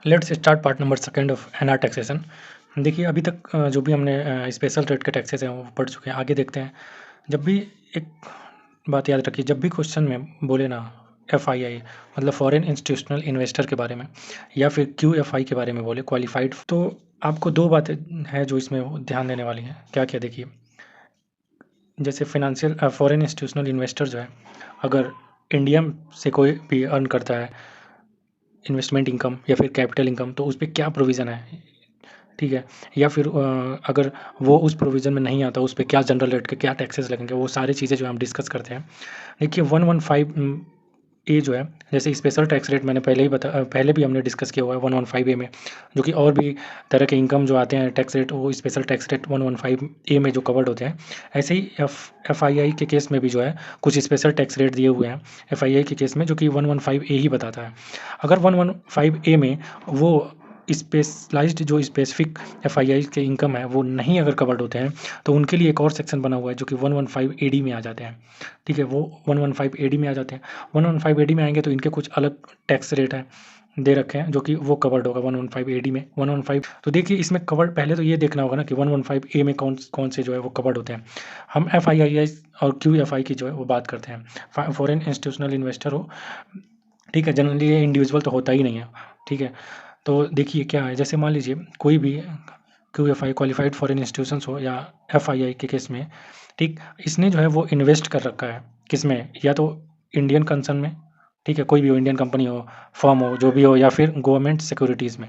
Let's start part number second of NR taxation. देखिए अभी तक जो भी हमने स्पेशल रेट के टैक्सेस हैं वो पढ़ चुके हैं। आगे देखते हैं। जब भी एक बात याद रखिए, जब भी क्वेश्चन में बोले ना एफआईआई मतलब फॉरेन इंस्टीट्यूशनल इन्वेस्टर के बारे में या फिर क्यूएफआई के बारे में बोले क्वालिफाइड, तो आपको दो बातें हैं जो इसमें ध्यान देने वाली हैं। क्या क्या देखिए, जैसे फाइनेंशियल फॉरेन इंस्टीट्यूशनल इन्वेस्टर जो है, अगर इंडिया से कोई भी अर्न करता है इन्वेस्टमेंट इनकम या फिर कैपिटल इनकम, तो उस पर क्या प्रोविज़न है, ठीक है। या फिर अगर वो उस प्रोविज़न में नहीं आता, उस पे क्या जनरल रेट के क्या टैक्सेस लगेंगे, वो सारी चीज़ें जो है हम डिस्कस करते हैं। देखिए 115 ए जो है, जैसे स्पेशल टैक्स रेट मैंने पहले भी हमने डिस्कस किया हुआ है 115 ए में, जो कि और भी तरह के इनकम जो आते हैं टैक्स रेट, वो स्पेशल टैक्स रेट 115 ए में जो कवर्ड होते हैं। ऐसे ही एफआईआई के केस में भी जो है कुछ स्पेशल टैक्स रेट दिए हुए हैं एफआईआई के केस में, जो कि 115 ए ही बताता है। अगर 115 ए में वो स्पेशलाइज्ड जो स्पेसिफिक एफआईआई के इनकम है वो नहीं अगर कवर्ड होते हैं, तो उनके लिए एक और सेक्शन बना हुआ है जो कि 115 एडी में आ जाते हैं, ठीक है। वो 115 एडी में आ जाते हैं। 115 एडी में आएंगे तो इनके कुछ अलग टैक्स रेट हैं दे रखे हैं, जो कि वो कवर्ड होगा 115 एडी में। 115 तो देखिए इसमें कवर्ड, पहले तो ये देखना होगा ना कि 115 ए में कौन कौन से जो है वो कवर्ड होते हैं। हम एफआईआई और क्यूएफआई की जो है वो बात करते हैं। फॉरेन इंस्टीट्यूशनल इन्वेस्टर हो, ठीक है, जनरली ये इंडिविजुअल तो होता ही नहीं है, ठीक है। तो देखिए क्या है, जैसे मान लीजिए कोई भी क्यूएफआई क्वालिफाइड फॉरेन इंस्टीट्यूशंस हो या एफआईआई के केस में, ठीक, इसने जो है वो इन्वेस्ट कर रखा है किसमें, या तो इंडियन कंसर्न में, ठीक है, कोई भी हो, इंडियन कंपनी हो, फर्म हो, जो भी हो, या फिर गवर्नमेंट सिक्योरिटीज़ में,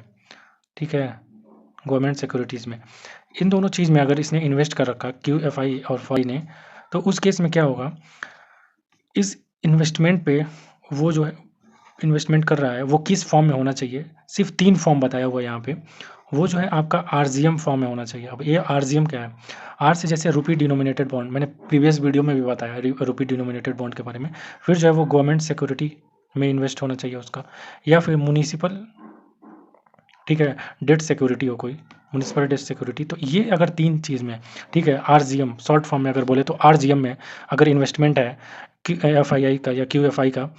ठीक है, गवर्नमेंट सिक्योरिटीज़ में। इन दोनों चीज़ में अगर इसने इन्वेस्ट कर रखा क्यूएफआई और फॉई ने, तो उस केस में क्या होगा, इस इन्वेस्टमेंट पे वो जो है इन्वेस्टमेंट कर रहा है वो किस फॉर्म में होना चाहिए। सिर्फ 3 फॉर्म बताया हुआ है यहाँ पे। वो जो है आपका आरजीएम फॉर्म में होना चाहिए। अब ये आरजीएम क्या है? आर से जैसे रुपी डिनोमिनेटेड बॉन्ड, मैंने प्रीवियस वीडियो में भी बताया रुपी डिनोमिनेटेड बॉन्ड के बारे में। फिर जो है वो गवर्नमेंट सिक्योरिटी में इन्वेस्ट होना चाहिए उसका, या फिर म्युनिसिपल, ठीक है, डेट सिक्योरिटी हो कोई, म्युनिसिपल डेट सिक्योरिटी। तो ये अगर 3 चीज़ में, ठीक है, आरजीएम शॉर्ट फॉर्म में अगर बोले तो आरजीएम में अगर इन्वेस्टमेंट है एफआईआई का या क्यूएफआई का,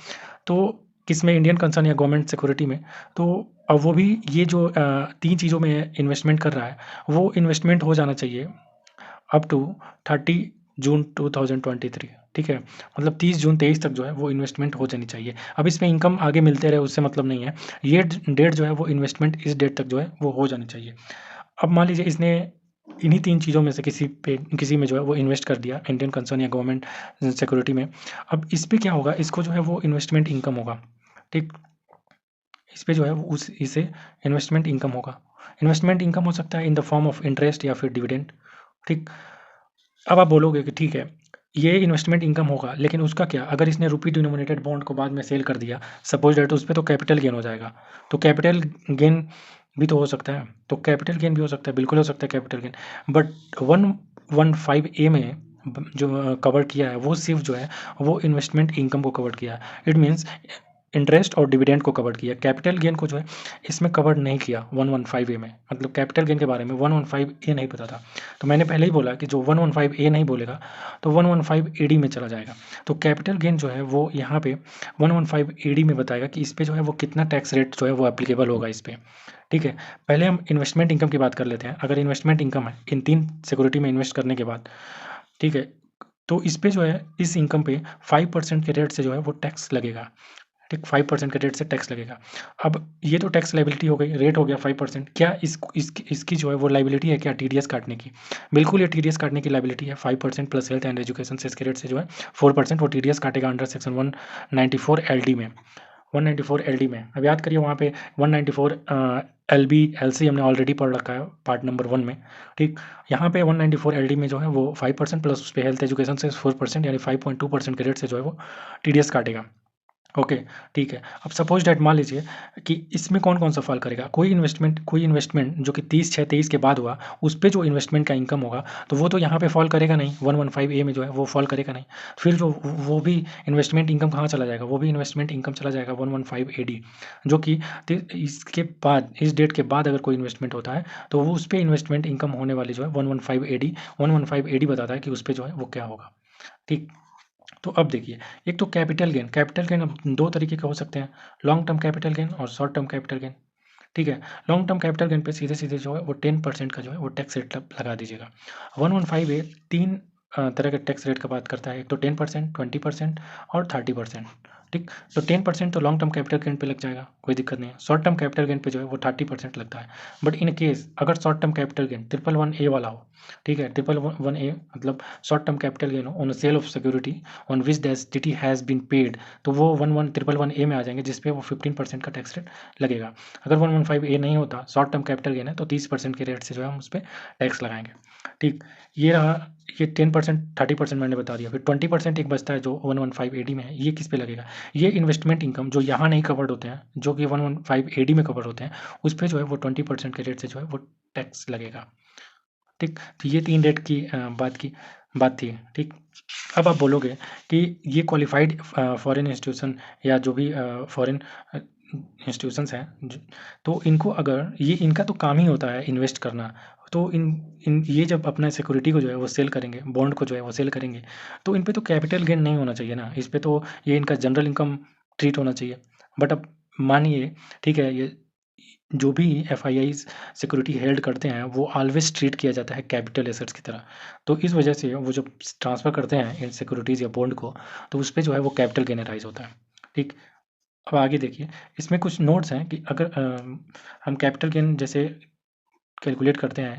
तो किसमें, इंडियन कंसर्न या गवर्नमेंट सिक्योरिटी में, तो अब वो भी ये जो 3 चीज़ों में इन्वेस्टमेंट कर रहा है, वो इन्वेस्टमेंट हो जाना चाहिए अप टू 30 जून 2023, ठीक है। मतलब 30 जून 23 तक जो है वो इन्वेस्टमेंट हो जानी चाहिए। अब इसमें इनकम आगे मिलते रहे उससे मतलब नहीं है, ये डेट जो है वो इन्वेस्टमेंट इस डेट तक जो है वो हो जानी चाहिए। अब मान लीजिए इसने इन्हीं 3 चीज़ों में से किसी में जो है वो इन्वेस्ट कर दिया, इंडियन कंसर्न या गवर्नमेंट सिक्योरिटी में। अब इस पे क्या होगा, इसको जो है वो इन्वेस्टमेंट इनकम होगा, ठीक। इस पे जो है वो उस इसे इन्वेस्टमेंट इनकम होगा। इन्वेस्टमेंट इनकम हो सकता है in the form of interest या फिर डिविडेंड, ठीक। अब आप बोलोगे कि ठीक है, ये इन्वेस्टमेंट इनकम होगा, लेकिन उसका क्या, अगर इसने रुपी डिनोमिनेटेड बॉन्ड को बाद में सेल कर दिया, सपोज दैट, उस पे तो कैपिटल गेन हो जाएगा। तो कैपिटल गेन भी तो हो सकता है, तो कैपिटल गेन भी हो सकता है, बिल्कुल हो सकता है कैपिटल गेन। बट 115 ए में जो कवर किया है वो सिर्फ जो है वो इन्वेस्टमेंट इनकम को कवर किया है। इट मीन्स इंटरेस्ट और डिविडेंड को कवर किया, कैपिटल गेन को जो है इसमें कवर नहीं किया 115 ए में। मतलब कैपिटल गेन के बारे में 115 ए नहीं पता था। तो मैंने पहले ही बोला कि जो 115 ए नहीं बोलेगा तो 115 एडी में चला जाएगा। तो कैपिटल गेन जो है वो यहाँ पे 115 एडी में बताएगा कि इस पे जो है वो कितना टैक्स रेट जो है वो एप्लीकेबल होगा इस पे, ठीक है। पहले हम इन्वेस्टमेंट इनकम की बात कर लेते हैं। अगर इन्वेस्टमेंट इनकम है इन 3 सिक्योरिटी में इन्वेस्ट करने के बाद, ठीक है, तो इस पे जो है इस इनकम पे 5% के रेट से जो है वो टैक्स लगेगा, ठीक। 5% के रेट से टैक्स लगेगा। अब ये तो टैक्स लायबिलिटी हो गई, रेट हो गया 5%। क्या इसकी जो है वो लायबिलिटी है क्या, टीडीएस काटने की? बिल्कुल ये टीडीएस काटने की लायबिलिटी है। 5% प्लस हेल्थ एंड एजुकेशन से इसके रेट से जो है 4% वो टीडीएस काटेगा अंडर सेक्शन 194 एलडी में। 194 एलडी में अब याद करिए वहाँ पे 194 एलबी एलसी हमने ऑलरेडी पढ़ रखा है पार्ट नंबर 1 में, ठीक। यहाँ पे 194 एलडी में जो है वो 5% प्लस उस पर हेल्थ एजुकेशन से 4% यानी 5.2% के रेट से जो है वो टीडीएस काटेगा। ओके, ठीक है। अब सपोज डैट मान लीजिए कि इसमें कौन कौन सा फॉल करेगा, कोई इन्वेस्टमेंट जो कि 30/6/23 के बाद हुआ, उस पे जो इन्वेस्टमेंट का इनकम होगा, तो वो तो यहाँ पे फॉल करेगा नहीं, 115 ए में जो है वो फॉल करेगा नहीं। फिर जो वो भी इन्वेस्टमेंट इनकम कहाँ चला जाएगा, वो भी इन्वेस्टमेंट इनकम चला जाएगा 115 ए डी, जो कि इसके बाद, इस डेट के बाद अगर कोई इन्वेस्टमेंट होता है तो वो उस पर इन्वेस्टमेंट इनकम होने वाली जो है 115 ए डी बताता है कि उस पर जो है वो क्या होगा, ठीक। तो अब देखिए, एक तो कैपिटल गेन अब 2 तरीके के हो सकते हैं, लॉन्ग टर्म कैपिटल गेन और शॉर्ट टर्म कैपिटल गेन, ठीक है। लॉन्ग टर्म कैपिटल गेन पे सीधे-सीधे जो है वो 10% का जो है वो टैक्स रेट लगा दीजिएगा। 115A 3 तरह के टैक्स रेट का बात करता है। एक तो 10%, 20% और 30%, ठीक। तो 10% तो लॉन्ग टर्म कैपिटल गेन पे लग जाएगा, कोई दिक्कत नहीं है। शॉर्ट टर्म कैपिटल गेन पे जो है वो 30% लगता है। बट इन केस अगर short term capital gain 111A वाला हो, ठीक है, 111A मतलब शॉर्ट टर्म कैपिटल गेन हो on sale of security on which the STT has been paid, तो वो 111A में आ जाएंगे, जिसपे वो 15% का टैक्स रेट लगेगा। अगर 115A नहीं होता, शॉर्ट टर्म कैपिटल गेन है, तो 30% के रेट से जो है हम उस पर टैक्स लगाएंगे, ठीक। ये रहा, ये 10%, 30% मैंने बता दिया। फिर 20% एक बचता है जो 115AD में है। ये किस पे लगेगा? ये इन्वेस्टमेंट इनकम जो यहाँ नहीं कवर्ड होते हैं, जो कि 115AD में कवर होते हैं, उस पर जो है वो 20% के रेट से जो है वो टैक्स लगेगा, ठीक। तो ये 3 रेट की बात थी, ठीक। अब आप बोलोगे कि ये क्वालिफाइड फॉरेन इंस्टीट्यूशन या जो भी फॉरेन इंस्टीट्यूशंस हैं, तो इनको अगर ये इनका तो काम ही होता है इन्वेस्ट करना, तो इन ये जब अपना सिक्योरिटी को जो है वो सेल करेंगे, बॉन्ड को जो है वो सेल करेंगे, तो इन पे तो कैपिटल गेन नहीं होना चाहिए ना, इस पे तो ये इनका जनरल इनकम ट्रीट होना चाहिए। बट अब मानिए, ठीक है, ये जो भी एफआईआईज सिक्योरिटी हेल्ड करते हैं वो ऑलवेज ट्रीट किया जाता है कैपिटल एसेट्स की तरह। तो इस वजह से वो जब ट्रांसफ़र करते हैं इन सिक्योरिटीज़ या बॉन्ड को, तो उस पे जो है वो कैपिटल गेन राइज होता है, ठीक। अब आगे देखिए, इसमें कुछ नोट्स हैं कि अगर हम कैपिटल गेन जैसे कैलकुलेट करते हैं,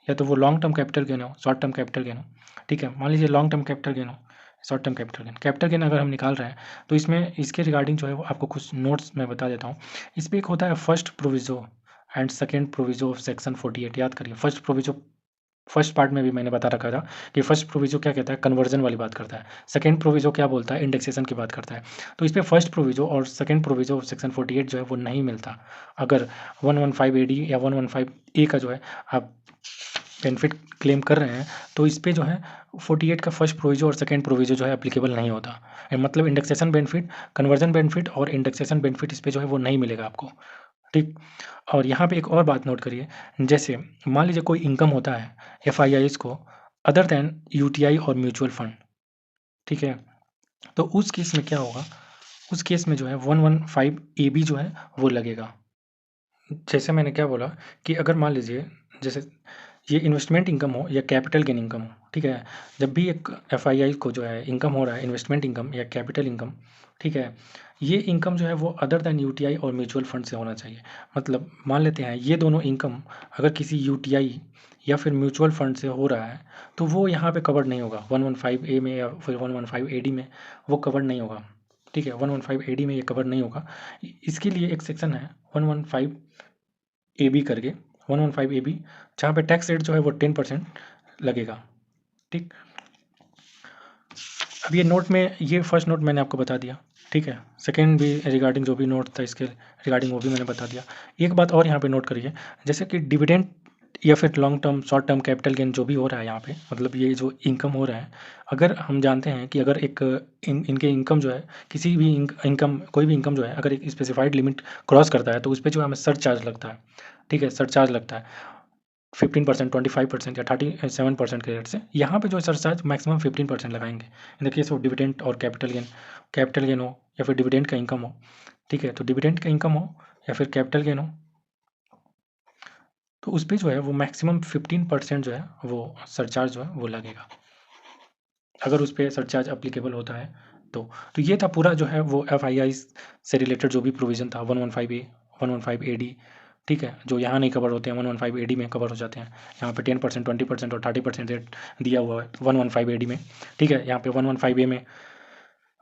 या तो वो लॉन्ग टर्म कैपिटल गेन हो, शॉर्ट टर्म कैपिटल गेन हो, ठीक है। मान लीजिए लॉन्ग टर्म कैपिटल गेन हो, शॉर्ट टर्म कैपिटल गेन अगर हम निकाल रहे हैं, तो इसमें इसके रिगार्डिंग जो है वो आपको कुछ नोट्स मैं बता देता हूँ। इस पे एक होता है first proviso and second proviso of section 48। याद करिए, फर्स्ट पार्ट में भी मैंने बता रखा था कि फर्स्ट प्रोविज़ो क्या कहता है, कन्वर्जन वाली बात करता है। सेकंड प्रोविज़ो क्या बोलता है, इंडेक्सेशन की बात करता है। तो इस पे फर्स्ट प्रोविज़ो और सेकंड प्रोविज़ो ऑफ सेक्शन 48 जो है वो नहीं मिलता। अगर 115AD या 115A का जो है आप बेनिफिट क्लेम कर रहे हैं, तो इस पे जो है 48 का फर्स्ट प्रोविज़ो और सेकंड प्रोविज़ो जो है एप्लीकेबल नहीं होता। मतलब इंडेक्सेशन बेनिफिट, कन्वर्जन बेनिफिट और इंडेक्सेशन बेनिफिट इस पे जो है वो नहीं मिलेगा आपको, ठीक। और यहाँ पे एक और बात नोट करिए, जैसे मान लीजिए कोई इनकम होता है एफआईआईज को अदर देन यूटीआई और म्यूचुअल फंड, ठीक है। तो उस केस में क्या होगा, उस केस में जो है 115AB जो है वो लगेगा। जैसे मैंने क्या बोला कि अगर मान लीजिए, जैसे ये इन्वेस्टमेंट इनकम हो या कैपिटल गेन इनकम हो, ठीक है। जब भी एक एफआईआई को जो है इनकम हो रहा है, इन्वेस्टमेंट इनकम या कैपिटल इनकम, ठीक है, ये इनकम जो है वो अदर देन यूटीआई और म्यूचुअल फंड से होना चाहिए। मतलब मान लेते हैं ये दोनों इनकम अगर किसी यूटीआई या फिर म्यूचुअल फंड से हो रहा है, तो वो यहाँ पे कवर्ड नहीं होगा 115A में या फिर 115AD में, वो कवर्ड नहीं होगा, ठीक है। 115AD में ये कवर नहीं होगा। इसके लिए एक सेक्शन है 115AB करके, 115AB, जहाँ पे टैक्स रेट जो है वो 10% लगेगा, ठीक। अब ये नोट में, ये फर्स्ट नोट मैंने आपको बता दिया, ठीक है। सेकेंड भी रिगार्डिंग जो भी नोट था इसके रिगार्डिंग वो भी मैंने बता दिया। एक बात और यहाँ पे नोट करिए, जैसे कि डिविडेंड या फिर long term short term capital gain जो भी हो रहा है यहाँ पे, मतलब ये जो इनकम हो रहा है, अगर हम जानते हैं कि अगर एक इनके इनकम जो है, किसी भी इनकम, कोई भी इनकम जो है अगर एक स्पेसिफाइड लिमिट क्रॉस करता है, तो उस पर जो हमें सर्च चार्ज लगता है, ठीक है। सर्च चार्ज लगता है 15%, 25% या 37% के रेट से। यहाँ पे जो सरचार्ज मैक्सिमम 15% लगाएंगे in the case of dividend और कैपिटल गेन हो या फिर डिविडेंड का इनकम हो, ठीक है। तो डिविडेंड का इनकम हो या फिर कैपिटल गेन हो, तो उस पर जो है वो मैक्सिमम 15% जो है वो सरचार्ज जो है वो लगेगा, अगर उस पर सरचार्ज अप्लीकेबल होता है तो ये था पूरा जो है वो एफआईआई से रिलेटेड जो भी प्रोविज़न था 115A 115AD, ठीक है, जो यहाँ नहीं कवर होते हैं 115AD में कवर हो जाते हैं। यहाँ पे 10%, 20% और 30% रेट दिया हुआ है 115AD में, ठीक है। यहाँ पे 115A में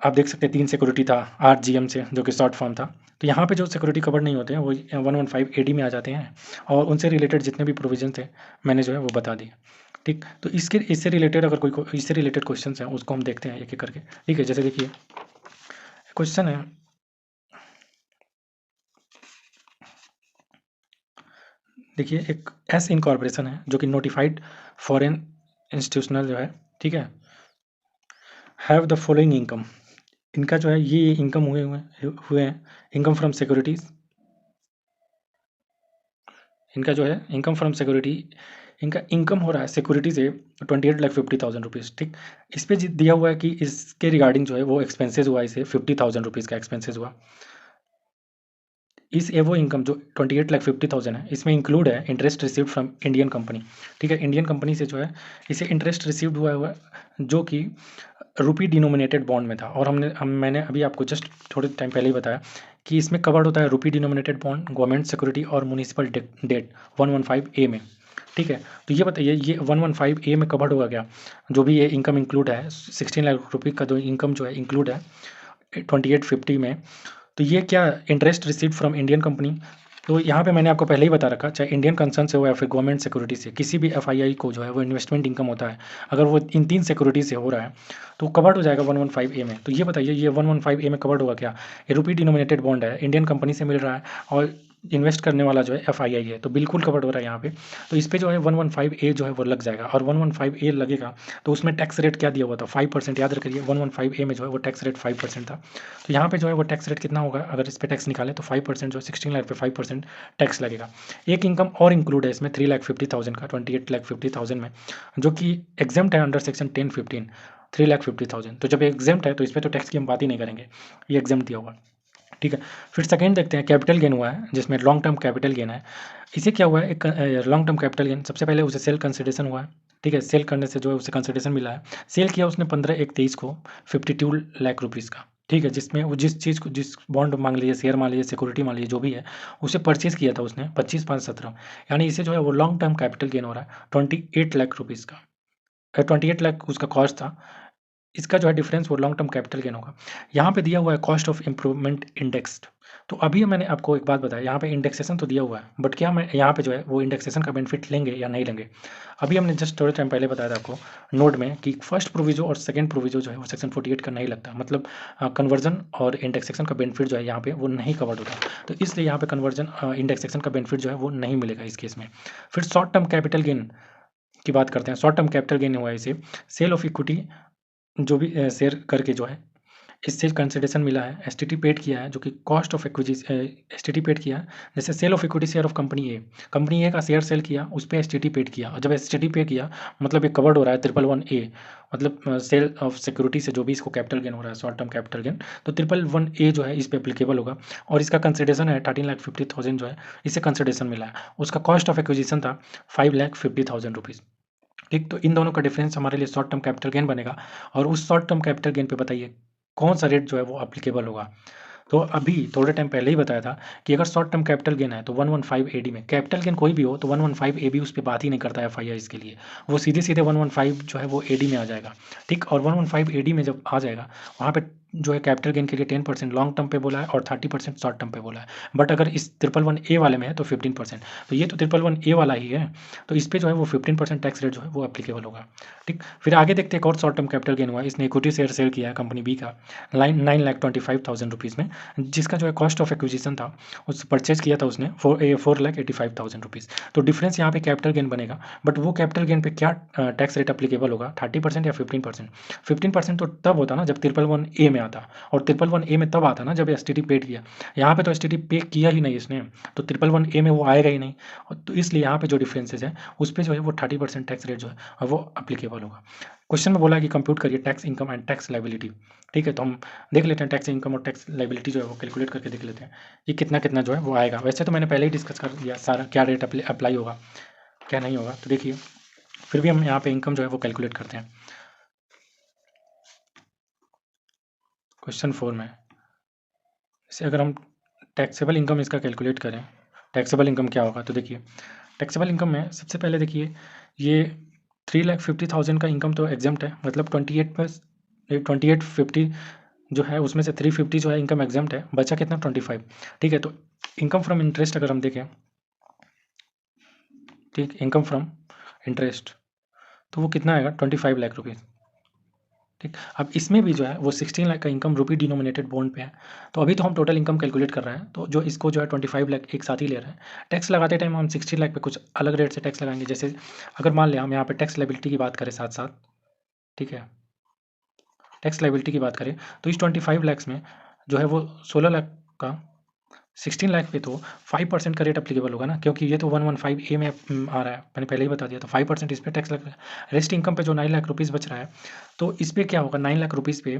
आप देख सकते हैं 3 सिक्योरिटी था RGM से, जो कि शॉर्ट फॉर्म था। तो यहाँ पे जो सिक्योरिटी कवर नहीं होते हैं वो 115AD में आ जाते हैं, और उनसे रिलेटेड जितने भी प्रोविज़न थे मैंने जो है वो बता दिए, ठीक। तो इससे रिलेटेड अगर कोई इससे रिलेटेड क्वेश्चंस हैं उसको हम देखते हैं एक एक करके, ठीक है। जैसे देखिए क्वेश्चन है, देखिए एक एस इनकॉर्पोरेशन है जो कि नोटिफाइड फॉरेन इंस्टीट्यूशनल जो है, ठीक है, हैव द फॉलोइंग इनकम। इनका जो है ये इनकम हुए हैं इनकम फ्रॉम सिक्योरिटीज़। इनका जो है इनकम फ्रॉम सिक्योरिटी, इनका इनकम हो रहा है सिक्योरिटी से 28,50,000 रुपीज़, ठीक। इस पे दिया हुआ है कि इसके रिगार्डिंग जो है वो एक्सपेंसेस हुआ, इसे 50,000 रुपीज़ का एक्सपेंसेस हुआ। इस एवो इनकम जो 28,50,000 है, इसमें इंक्लूड है interest received from Indian company. ठीक है, इंडियन कंपनी से जो है इसे इंटरेस्ट रिसीव्ड हुआ है, जो कि रुपी डिनोमिनेटेड बॉन्ड में था। और मैंने अभी आपको जस्ट थोड़े टाइम पहले ही बताया कि इसमें कवर्ड होता है रुपी डिनोमिनेटेड बॉन्ड, गवर्नमेंट सिक्योरिटी और म्यूनिसिपल डेट 115A में। ठीक है, तो ये बताइए ये 115A में कवर्ड होगा क्या? जो भी ये इनकम इंक्लूड है 16 लाख रुपये का जो इनकम जो है इंक्लूड है 2850 में, तो ये क्या interest received from Indian company. तो यहाँ पे मैंने आपको पहले ही बता रखा, चाहे इंडियन कंसर्न से हो या फिर गवर्नमेंट सिक्योरिटी से, किसी भी एफआईआई को जो है वो इन्वेस्टमेंट इनकम होता है, अगर वो इन 3 सिक्योरिटी से हो रहा है तो कवर्ड हो जाएगा 115A में। तो ये बताइए ये 115A में कवर्ड होगा क्या? ये रुपी डिनोमिनेटेड बॉन्ड है, इंडियन कंपनी से मिल रहा है और इन्वेस्ट करने वाला जो है एफआईआई है, तो बिल्कुल कवर्ड हो रहा है यहाँ पे। तो इस पे जो है 115A जो है वो लग जाएगा, और 115A लगेगा तो उसमें टैक्स रेट क्या दिया हुआ था? 5%। याद रखिए 115A में जो है वो टैक्स रेट 5% था। तो यहाँ पे जो है वो टैक्स रेट कितना होगा? अगर इस पे टैक्स निकालें तो 5% जो 16 लाख पे 5% टैक्स लगेगा। एक इनकम और इंक्लूड है इसमें 3,50,000 का 28,50,000 में, जो कि एग्जेम्प्ट है अंडर सेक्शन 10(15). 3,50,000 तो जब एग्जेम्प्ट है तो इस पर तो टैक्स की हम बात ही नहीं करेंगे, ये एग्जेम्प्ट दिया हुआ। ठीक है, फिर सेकंड देखते हैं कैपिटल गेन हुआ है, जिसमें लॉन्ग टर्म कैपिटल गेन है। इसे क्या हुआ है? एक लॉन्ग टर्म कैपिटल गेन, सबसे पहले उसे सेल कंसिडरेशन हुआ है। ठीक है, सेल करने से जो है उसे कंसिडरेशन मिला है। सेल किया उसने 15/1/23 को 52 लाख रुपीज़ का। ठीक है, जिसमें वो जिस चीज़ को, जिस बॉन्ड मान लीजिए, शेयर मान लीजिए, सिक्योरिटी मान लीजिए, जो भी है उसे परचेज़ किया था उसने 25/5/17, यानी इसे जो है वो लॉन्ग टर्म कैपिटल गेन हो रहा है 28 लाख रुपीज़ का। 28 लाख उसका कॉस्ट था, इसका जो है डिफरेंस वो लॉन्ग टर्म कैपिटल गेन होगा। यहाँ पे दिया हुआ है कॉस्ट ऑफ इम्प्रूवमेंट इंडेक्स्ड। तो अभी मैंने आपको एक बात बताया, यहाँ पे इंडेक्सेशन तो दिया हुआ है, बट क्या मैं यहाँ पे जो है वो इंडेक्सेशन का बेनिफिट लेंगे या नहीं लेंगे? अभी हमने जस्ट थोड़े टाइम पहले बताया था आपको नोट में कि फर्स्ट प्रोविजो और सेकंड प्रोविजो जो है वो सेक्शन 48 का नहीं लगता, मतलब कन्वर्जन और इंडेक्सेशन का बेनिफिट जो है यहाँ पे वो नहीं कवर्ड होता। तो इसलिए यहाँ पे कन्वर्जन इंडेक्सेशन का बेनिफिट जो है वो नहीं मिलेगा इस केस में। फिर शॉर्ट टर्म कैपिटल गेन की बात करते हैं। शॉर्ट टर्म कैपिटल गेन हुआ है इसे सेल ऑफ इक्विटी, जो भी शेयर करके जो है इससे कंसिडरेशन मिला है, एसटीटी पेड किया है, जो कि cost of acquisition STT paid किया है। जैसे sale of equity share of company A का शेयर सेल किया, उस पर एसटीटी पेड किया, और जब एसटीटी पे किया मतलब ये कवर्ड हो रहा है 111A, मतलब सेल ऑफ सिक्योरिटी से जो भी इसको कैपिटल गेन हो रहा है शॉर्ट टर्म कैपिटल गेन, तो 111A जो है इस पर एप्लीकेबल होगा। और इसका कंसिडरेशन है 13,50,000 जो है इसे कंसिडरेशन मिला है। उसका कॉस्ट ऑफ एक्विजिशन था 5,50,000 रुपीज़। ठीक, तो इन दोनों का डिफरेंस हमारे लिए शॉर्ट टर्म कैपिटल गेन बनेगा। और उस शॉर्ट टर्म कैपिटल गेन पे बताइए कौन सा रेट जो है वो एप्लीकेबल होगा? तो अभी थोड़े टाइम पहले ही बताया था कि अगर शॉर्ट टर्म कैपिटल गेन है तो 115AD में, कैपिटल गेन कोई भी हो तो 115AB उस पर बात ही नहीं करता है एफआईआई इसके लिए, वो सीधे सीधे 115 जो है वो एडी में आ जाएगा। ठीक, और 115AD में जब आ जाएगा वहाँ पे जो है कैपिटल गेन के लिए 10% लॉन्ग टर्म पे बोला है और 30% शॉर्ट टर्म पे बोला है। बट अगर इस 111A वाले में है तो 15%। तो ये तो 111A वाला ही है, तो इस पर जो है वो 15% टैक्स रेट जो है वो एप्लीकेबल होगा। ठीक, फिर आगे देखते हैं एक और शॉर्ट टर्म कैपिटल गेन हुआ है, इसने इक्विटी शेयर सेल किया है कंपनी बी का 9,25,000 रुपीज़ में, जिसका जो है कॉस्ट ऑफ एक्विजिशन था, उस परचेज किया था उसने 4,85,000 रुपीज़। तो डिफरेंस यहाँ पे कैपिटल गेन बनेगा, बट वो कैपिटल गेन पे क्या टैक्स रेट एप्लीकेबल होगा? 30% या 15%? 15% तो तब होता ना जब 111A में आता, और 111A में तब आता ना जब एसटीटी पेड किया। यहाँ पे तो एसटीटी पे किया ही नहीं इसने, तो 111A में वो आएगा ही नहीं। तो इसलिए यहाँ पे जो डिफरेंसेज है उस पर जो है वो 30% टैक्स रेट जो है वो अप्लीकेबल होगा। क्वेश्चन में बोला है कि कंप्यूट करिए tax income and tax liability. ठीक है, तो हम देख लेते हैं टैक्स इनकम और टैक्स लाइबिलिटी जो है वो कैलकुलेट करके देख लेते हैं कि कितना कितना जो है वो आएगा। वैसे तो मैंने पहले ही डिस्कस कर दिया सारा, क्या रेट अप्लाई होगा क्या नहीं होगा। तो देखिए फिर भी हम यहाँ पे इनकम जो है वो कैलकुलेट करते हैं। क्वेश्चन 4 में जैसे अगर हम टैक्सेबल इनकम इसका कैलकुलेट करें, टैक्सेबल इनकम क्या होगा? तो देखिए टैक्सेबल इनकम में सबसे पहले देखिए ये 3,50,000 का इनकम तो एग्जेम्प्ट है, मतलब 2850 जो है उसमें से 350 जो है इनकम एग्जेम्प्ट है, बचा कितना? 25। ठीक है, तो इनकम फ्रॉम इंटरेस्ट अगर हम देखें, ठीक, इनकम फ्रॉम इंटरेस्ट तो वो कितना आएगा? 25 लाख रुपीज़। ठीक, अब इसमें भी जो है वो 16 लाख का इनकम रुपी डिनोमिनेटेड बॉन्ड पे है। तो अभी तो हम टोटल इनकम कैलकुलेट कर रहे हैं, तो जो इसको जो है 25 लाख एक साथ ही ले रहे हैं। टैक्स लगाते टाइम हम 16 लाख पे कुछ अलग रेट से टैक्स लगाएंगे। जैसे अगर मान लिया हम यहाँ पे टैक्स लायबिलिटी की बात करें साथ साथ, ठीक है, टैक्स लायबिलिटी की बात करें तो इस 25 लैक्स में जो है वो 16 लाख का 16 लाख पे तो 5% का रेट अप्लीकेबल होगा ना, क्योंकि ये तो 115A में आ रहा है, मैंने पहले ही बता दिया। तो 5% इस पर टैक्स लग रहा है। रेस्ट इनकम पे जो 9 लाख रुपीज़ बच रहा है, तो इस पर क्या होगा? 9 लाख रुपीज़ पे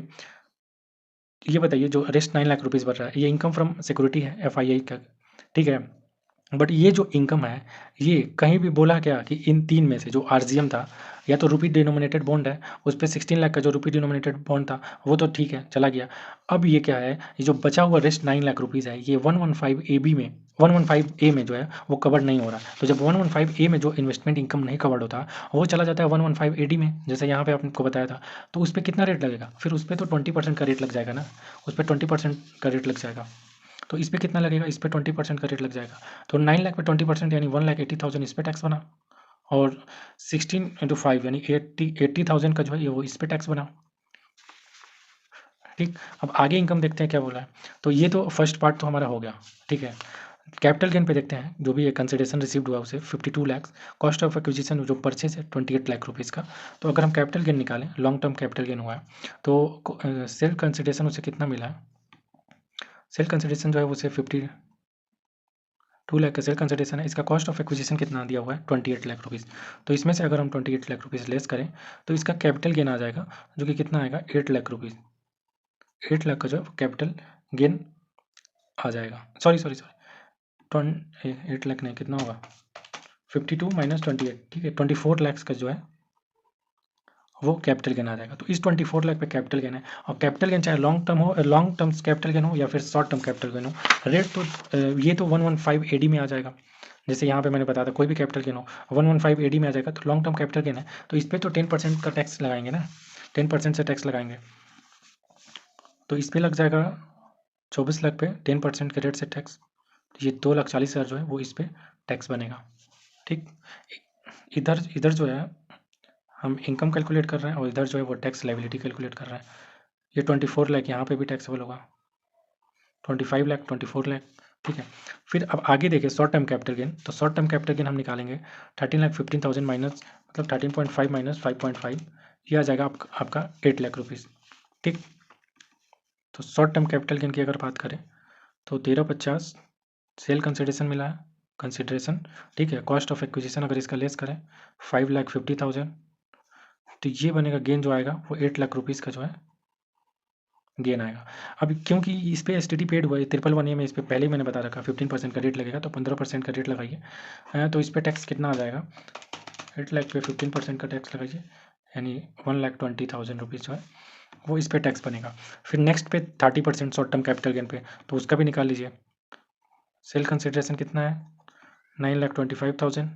ये बताइए, जो रेस्ट 9 लाख रुपीज़ बच रहा है ये इनकम फ्रॉम सिक्योरिटी है एफआईआई का, ठीक है। बट ये जो इनकम है, ये कहीं भी बोला क्या कि इन 3 में से जो आरजीएम था, या तो रुपी डिनोमिनेटेड बॉन्ड है, उस पे 16 लाख का जो रुपी डिनोमिनेटेड बॉन्ड था वो तो ठीक है, चला गया। अब ये क्या है, ये जो बचा हुआ रेस्ट 9 लाख रुपीज़ है, ये 115 ए बी में 115 ए में जो है वो कवर नहीं हो रहा। तो जब 115 ए में जो इन्वेस्टमेंट इनकम नहीं कवर्ड होता, वो चला जाता है 115 ए डी में, जैसे यहाँ पे आपको बताया था। तो उस पर कितना रेट लगेगा, फिर उस पर तो 20% का रेट लग जाएगा ना, उस पर 20% का रेट लग जाएगा। तो इस पे कितना लगेगा, इस पे 20% का रेट लग जाएगा। तो 9 लाख पे 20% यानी 1,80,000 इस पे टैक्स बना, और 16 × 5 यानी 80,000 का जो है ये वो इस पे टैक्स बना। ठीक, अब आगे इनकम देखते हैं क्या बोला है। तो ये तो फर्स्ट पार्ट तो हमारा हो गया। ठीक है, कैपिटल गेन पे देखते हैं। जो भी कंसिडरेशन रिसीव्ड हुआ उसे 52 लाख, कॉस्ट ऑफ एक्विजिशन जो परचेज है 28 लाख रुपीज़ का। तो अगर हम कैपिटल गेन निकालें, लॉन्ग टर्म कैपिटल गेन हुआ है, तो सेल कंसिडरेशन उसे कितना मिला है, सेल कंसिडरेशन जो है उसे 52 लाख का सेल कंसिडरेशन है। इसका कॉस्ट ऑफ एक्विजिशन कितना दिया हुआ है, 28 लाख रुपीज़। तो इसमें से अगर हम 28 लाख रुपीज़ लेस करें तो इसका कैपिटल गेन आ जाएगा, जो कि कितना आएगा, 8 लाख रुपीज़। 8 लाख का जो कैपिटल गेन आ जाएगा। सॉरी सॉरी सॉरी, 8 लाख नहीं, कितना होगा, 52 माइनस 28, ठीक है, 24 लाख का जो है वो कैपिटल गेन आ जाएगा। तो इस 24 लाख पे कैपिटल गेन है, और कैपिटल गेन चाहे लॉन्ग टर्म हो, लॉन्ग टर्म कैपिटल गेन हो या फिर शॉर्ट टर्म कैपिटल गेन हो, रेट तो ये तो 115 एडी में आ जाएगा। जैसे यहाँ पे मैंने बताया था कोई भी कैपिटल गेन हो 115 एडी में आ जाएगा। तो लॉन्ग टर्म कैपिटल गेन है, तो इस पर तो 10% का टैक्स लगाएंगे ना, 10% से टैक्स लगाएंगे। तो इस पर लग जाएगा 24 लाख पे 10% के रेट से टैक्स, ये 2,40,000 जो है वो इस पर टैक्स बनेगा। ठीक, इधर इधर जो है हम इनकम कैलकुलेट कर रहे हैं, और इधर जो है वो टैक्स लायबिलिटी कैलकुलेट कर रहे हैं। ये 24 लाख यहाँ पे भी टैक्सेबल होगा, 25 लाख, 24 लाख। ठीक है, फिर अब आगे देखिए शॉर्ट टर्म कैपिटल गेन। तो शॉर्ट टर्म कैपिटल गेन हम निकालेंगे 13,15,000 माइनस, मतलब 13.5 माइनस 5.5, ये आ जाएगा आपका 8 लाख रुपीज़। ठीक, तो शॉर्ट टर्म कैपिटल गेन की अगर बात करें तो 1350 सेल कंसिडरेशन मिला है, कंसिडरेशन। ठीक है, कॉस्ट ऑफ एक्विजिशन अगर इसका लेस करें 5,50,000, तो ये बनेगा गेन जो आएगा वो 8 लाख रुपीज़ का जो है गेन आएगा। अब क्योंकि इस पे एसटीडी पेड हुआ है 111A में, इस पे पहले ही मैंने बता रखा 15% का रेट लगेगा, तो 15% का रेट लगाइए। तो इस पे टैक्स कितना आ जाएगा, 8 लाख पे 15% का टैक्स लगाइए, यानी 1,20,000 रुपीज़ जो है वो इस पे टैक्स बनेगा। फिर नेक्स्ट पे 30% शॉर्ट टर्म कैपिटल गेन पे, तो उसका भी निकाल लीजिए। सेल कंसिडरेशन कितना है, 9,25,000,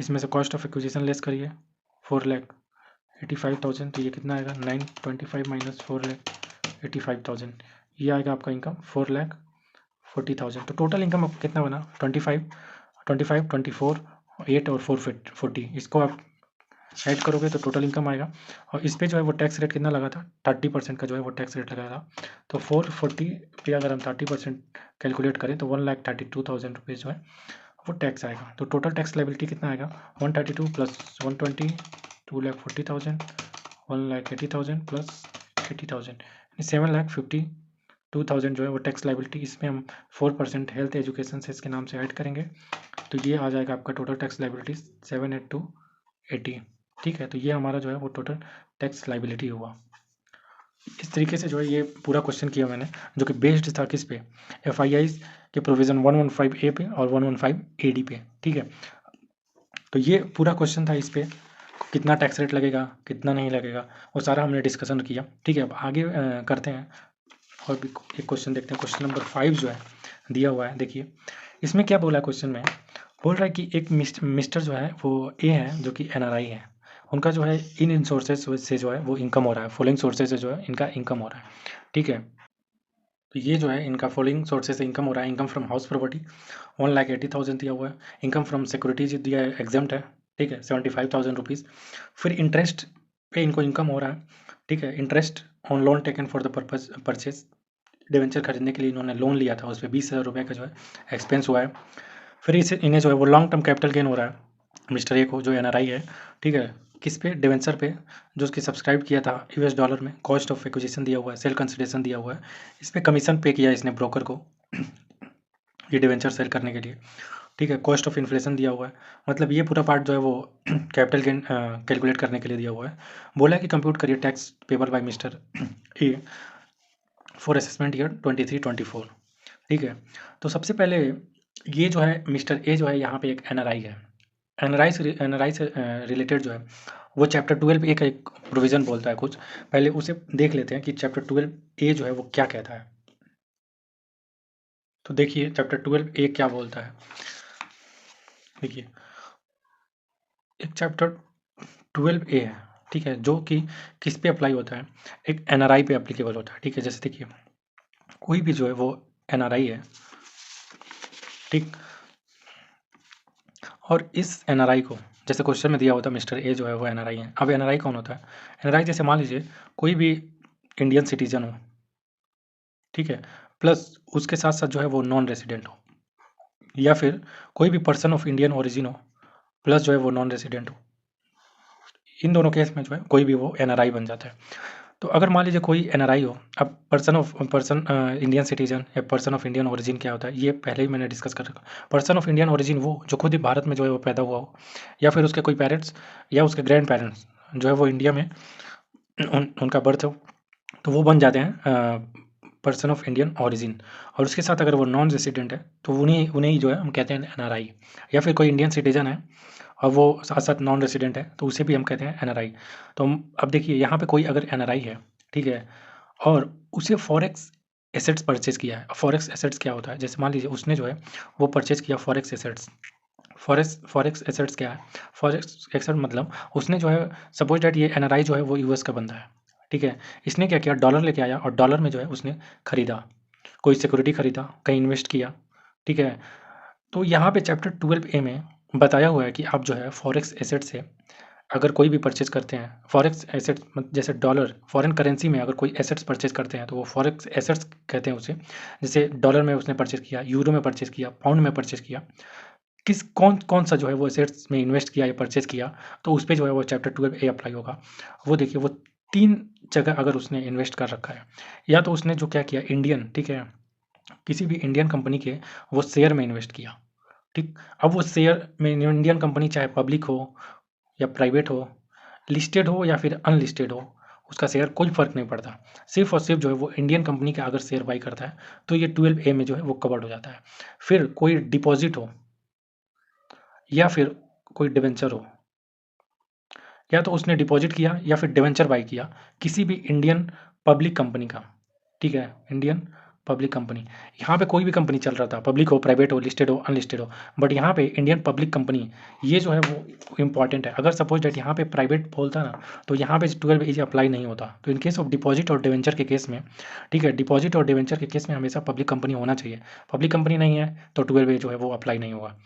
इसमें से कॉस्ट ऑफ एक्विजिशन लेस करिए 4,85,000, तो ये कितना आएगा, 925 माइनस 4,85,000, ये आएगा आपका इनकम 4,40,000। तो टोटल इनकम आपका कितना बना, 25, 25, 24, 8 और 440, इसको आप ऐड करोगे तो टोटल इनकम आएगा। और इस पे जो है वो टैक्स रेट कितना लगा था, 30% का जो है वो टैक्स रेट लगाया था। तो 440 पे अगर हम 30% कैलकुलेट करें तो 1,32,000 रुपीज़ जो है वो टैक्स आएगा। तो टोटल टैक्स लायबिलिटी कितना आएगा, 132 प्लस 120, 2,40,000, 1,80,000 प्लस 80,000, 7,52,000 जो है वो टैक्स लायबिलिटी। इसमें हम 4% हेल्थ एजुकेशन से इसके नाम से ऐड करेंगे, तो ये आ जाएगा आपका टोटल टैक्स लायबिलिटी 78280। ठीक है, तो ये हमारा जो है वो टोटल टैक्स लायबिलिटी हुआ। इस तरीके से जो है ये पूरा क्वेश्चन किया मैंने, जो कि बेस्ड था किस पे, FII के प्रोविज़न 115A पे और 115AD पे। ठीक है, तो ये पूरा क्वेश्चन था, इस पे कितना टैक्स रेट लगेगा, कितना नहीं लगेगा, वो सारा हमने डिस्कशन किया। ठीक है, अब आगे करते हैं और भी एक क्वेश्चन देखते हैं। क्वेश्चन नंबर 5 जो है दिया हुआ है, देखिए इसमें क्या बोला है क्वेश्चन में, बोल रहा है कि एक मिस्टर जो है वो ए है, जो कि NRI है, उनका जो है इन सोर्सेज से जो है वो इनकम हो रहा है, फॉलोइंग सोर्सेज से जो है इनका इनकम हो रहा है। ठीक है, तो ये जो है इनका फॉलोइंग सोर्सेज से इनकम हो रहा है। इनकम फ्रॉम हाउस प्रॉपर्टी 1,80,000 दिया हुआ है, इनकम फ्रॉम सिक्योरिटीज दिया है, एग्जाम्प्ट है। ठीक है, 75,000 रुपीज़। फिर इंटरेस्ट पे इनको इनकम हो रहा है। ठीक है, interest on loan taken for the purpose purchase, debenture खरीदने के लिए इन्होंने लोन लिया था, उस पर 20,000 रुपये का जो है एक्सपेंस हुआ है। फिर इसे इन्हें जो है वो लॉन्ग टर्म कैपिटल गेन हो रहा है मिस्टर ए को, जो NRI है। ठीक है, किस पे, डिवेंचर पे, जो उसकी सब्सक्राइब किया था US डॉलर में, कॉस्ट ऑफ एक्विजिशन दिया हुआ है, सेल कंसिडरेशन दिया हुआ है, इस पर कमीशन पे किया इसने ब्रोकर को ये डिवेंचर सेल करने के लिए। ठीक है, कॉस्ट ऑफ इन्फ्लेशन दिया हुआ है, मतलब ये पूरा पार्ट जो है वो कैपिटल गेन कैलकुलेट करने के लिए दिया हुआ है। बोला है कि कंप्यूट करिए tax payable by mister A for assessment year 23-24। ठीक है, तो सबसे पहले ये जो है मिस्टर ए जो है यहाँ पे एक एनआरआई है। एनआरआई से रिलेटेड जो है वो चैप्टर 12 ए का एक प्रोविज़न बोलता है कुछ। पहले उसे देख लेते हैं कि चैप्टर 12 ए जो है वो क्या कहता है। तो देखिए चैप्टर 12 ए क्या बोलता है। देखिए एक चैप्टर 12 ए है, ठीक है, जो कि किस पे अप्लाई होता है, एक एनआरआई पे एप्लीकेबल होता है, ठीक है। जैसे देखिए कोई भी जो है वो एनआरआई है, ठीक, और इस एनआरआई को जैसे क्वेश्चन में दिया होता है मिस्टर ए जो है वो एनआरआई है। अब एनआरआई कौन होता है? एनआरआई जैसे मान लीजिए कोई भी इंडियन सिटीजन हो, ठीक है, प्लस उसके साथ साथ जो है वो नॉन रेसिडेंट हो, या फिर कोई भी पर्सन ऑफ इंडियन ओरिजिन हो प्लस जो है वो नॉन रेसिडेंट हो। इन दोनों केस में जो है कोई भी वो एनआरआई बन जाता है। तो अगर मान लीजिए कोई एनआरआई हो, अब पर्सन इंडियन सिटीजन या पर्सन ऑफ इंडियन ओरिजिन क्या होता है ये पहले ही मैंने डिस्कस कर रखा। पर्सन ऑफ इंडियन ओरिजिन वो जो खुद ही भारत में जो है वो पैदा हुआ हो, या फिर उसके कोई पेरेंट्स या उसके ग्रैंड पेरेंट्स जो है वो इंडिया में उनका बर्थ हो, तो वो बन जाते हैं पर्सन ऑफ इंडियन ओरिजिन। और उसके साथ अगर वो नॉन रेसिडेंट है तो उन्हीं उन्हें ही जो है हम कहते हैं एनआरआई। या फिर कोई इंडियन सिटीजन है और वो साथ साथ नॉन रेसिडेंट है तो उसे भी हम कहते हैं एनआरआई। तो अब देखिए यहाँ पे कोई अगर एनआरआई है, ठीक है, और उसे फॉरेक्स एसेट्स परचेज किया है। फॉरेक्स एसेट्स क्या होता है? जैसे मान लीजिए उसने जो है वो परचेज किया फॉरेक्स एसेट्स। फॉरेक्स एसेट्स क्या है? फॉरेक्स एसेट मतलब उसने जो है सपोज डैट ये एनआरआई जो है वो यूएस का बंदा है, ठीक है। इसने क्या किया, डॉलर लेके आया और डॉलर में जो है उसने खरीदा, कोई सिक्योरिटी खरीदा, कहीं इन्वेस्ट किया, ठीक है। तो यहाँ पे चैप्टर 12 ए में बताया हुआ है कि आप जो है फॉरेक्स एसेट से अगर कोई भी परचेज करते हैं, फॉरेक्स एसेट्स जैसे डॉलर फॉरेन करेंसी में अगर कोई एसेट्स परचेज करते हैं तो वो फॉरेक्स एसेट्स कहते हैं उसे। जैसे डॉलर में उसने परचेज किया, यूरो में परचेज किया, पाउंड में परचेज किया, किस कौन कौन सा जो है वो एसेट्स में इन्वेस्ट किया या परचेज किया, तो उस पे जो है वो चैप्टर 12 ए अप्लाई होगा। वो देखिए वो 3 जगह अगर उसने इन्वेस्ट कर रखा है, या तो उसने जो क्या किया इंडियन, ठीक है, किसी भी इंडियन कंपनी के वो शेयर में इन्वेस्ट किया, ठीक। अब वो शेयर में इंडियन कंपनी चाहे पब्लिक हो या प्राइवेट हो, लिस्टेड हो या फिर अनलिस्टेड हो, उसका शेयर कोई फ़र्क नहीं पड़ता। सिर्फ़ और सिर्फ़ जो है वो इंडियन कंपनी का अगर शेयर बाई करता है तो ये 12 ए में जो है वो कवर्ड हो जाता है। फिर कोई डिपॉज़िट हो या फिर कोई डिबेंचर हो, या तो उसने डिपॉज़िट किया या फिर डिबेंचर बाय किया किसी भी इंडियन पब्लिक कंपनी का, ठीक है, इंडियन पब्लिक कंपनी। यहाँ पे कोई भी कंपनी चल रहा था, पब्लिक हो, प्राइवेट हो, लिस्टेड हो, अनलिस्टेड हो, बट यहाँ पे इंडियन पब्लिक कंपनी ये जो है वो इम्पॉर्टेंट है। अगर सपोज डेट यहाँ पे प्राइवेट बोलता ना तो यहाँ पे 12 ए अप्लाई नहीं होता। तो इन केस ऑफ डिपॉजिट और डिवेंचर के केस में, ठीक है, डिपॉजिट और डिवेंचर के केस में हमेशा पब्लिक कंपनी होना चाहिए। पब्लिक कंपनी नहीं है तो 12 ए जो है वो अप्लाई नहीं होगा।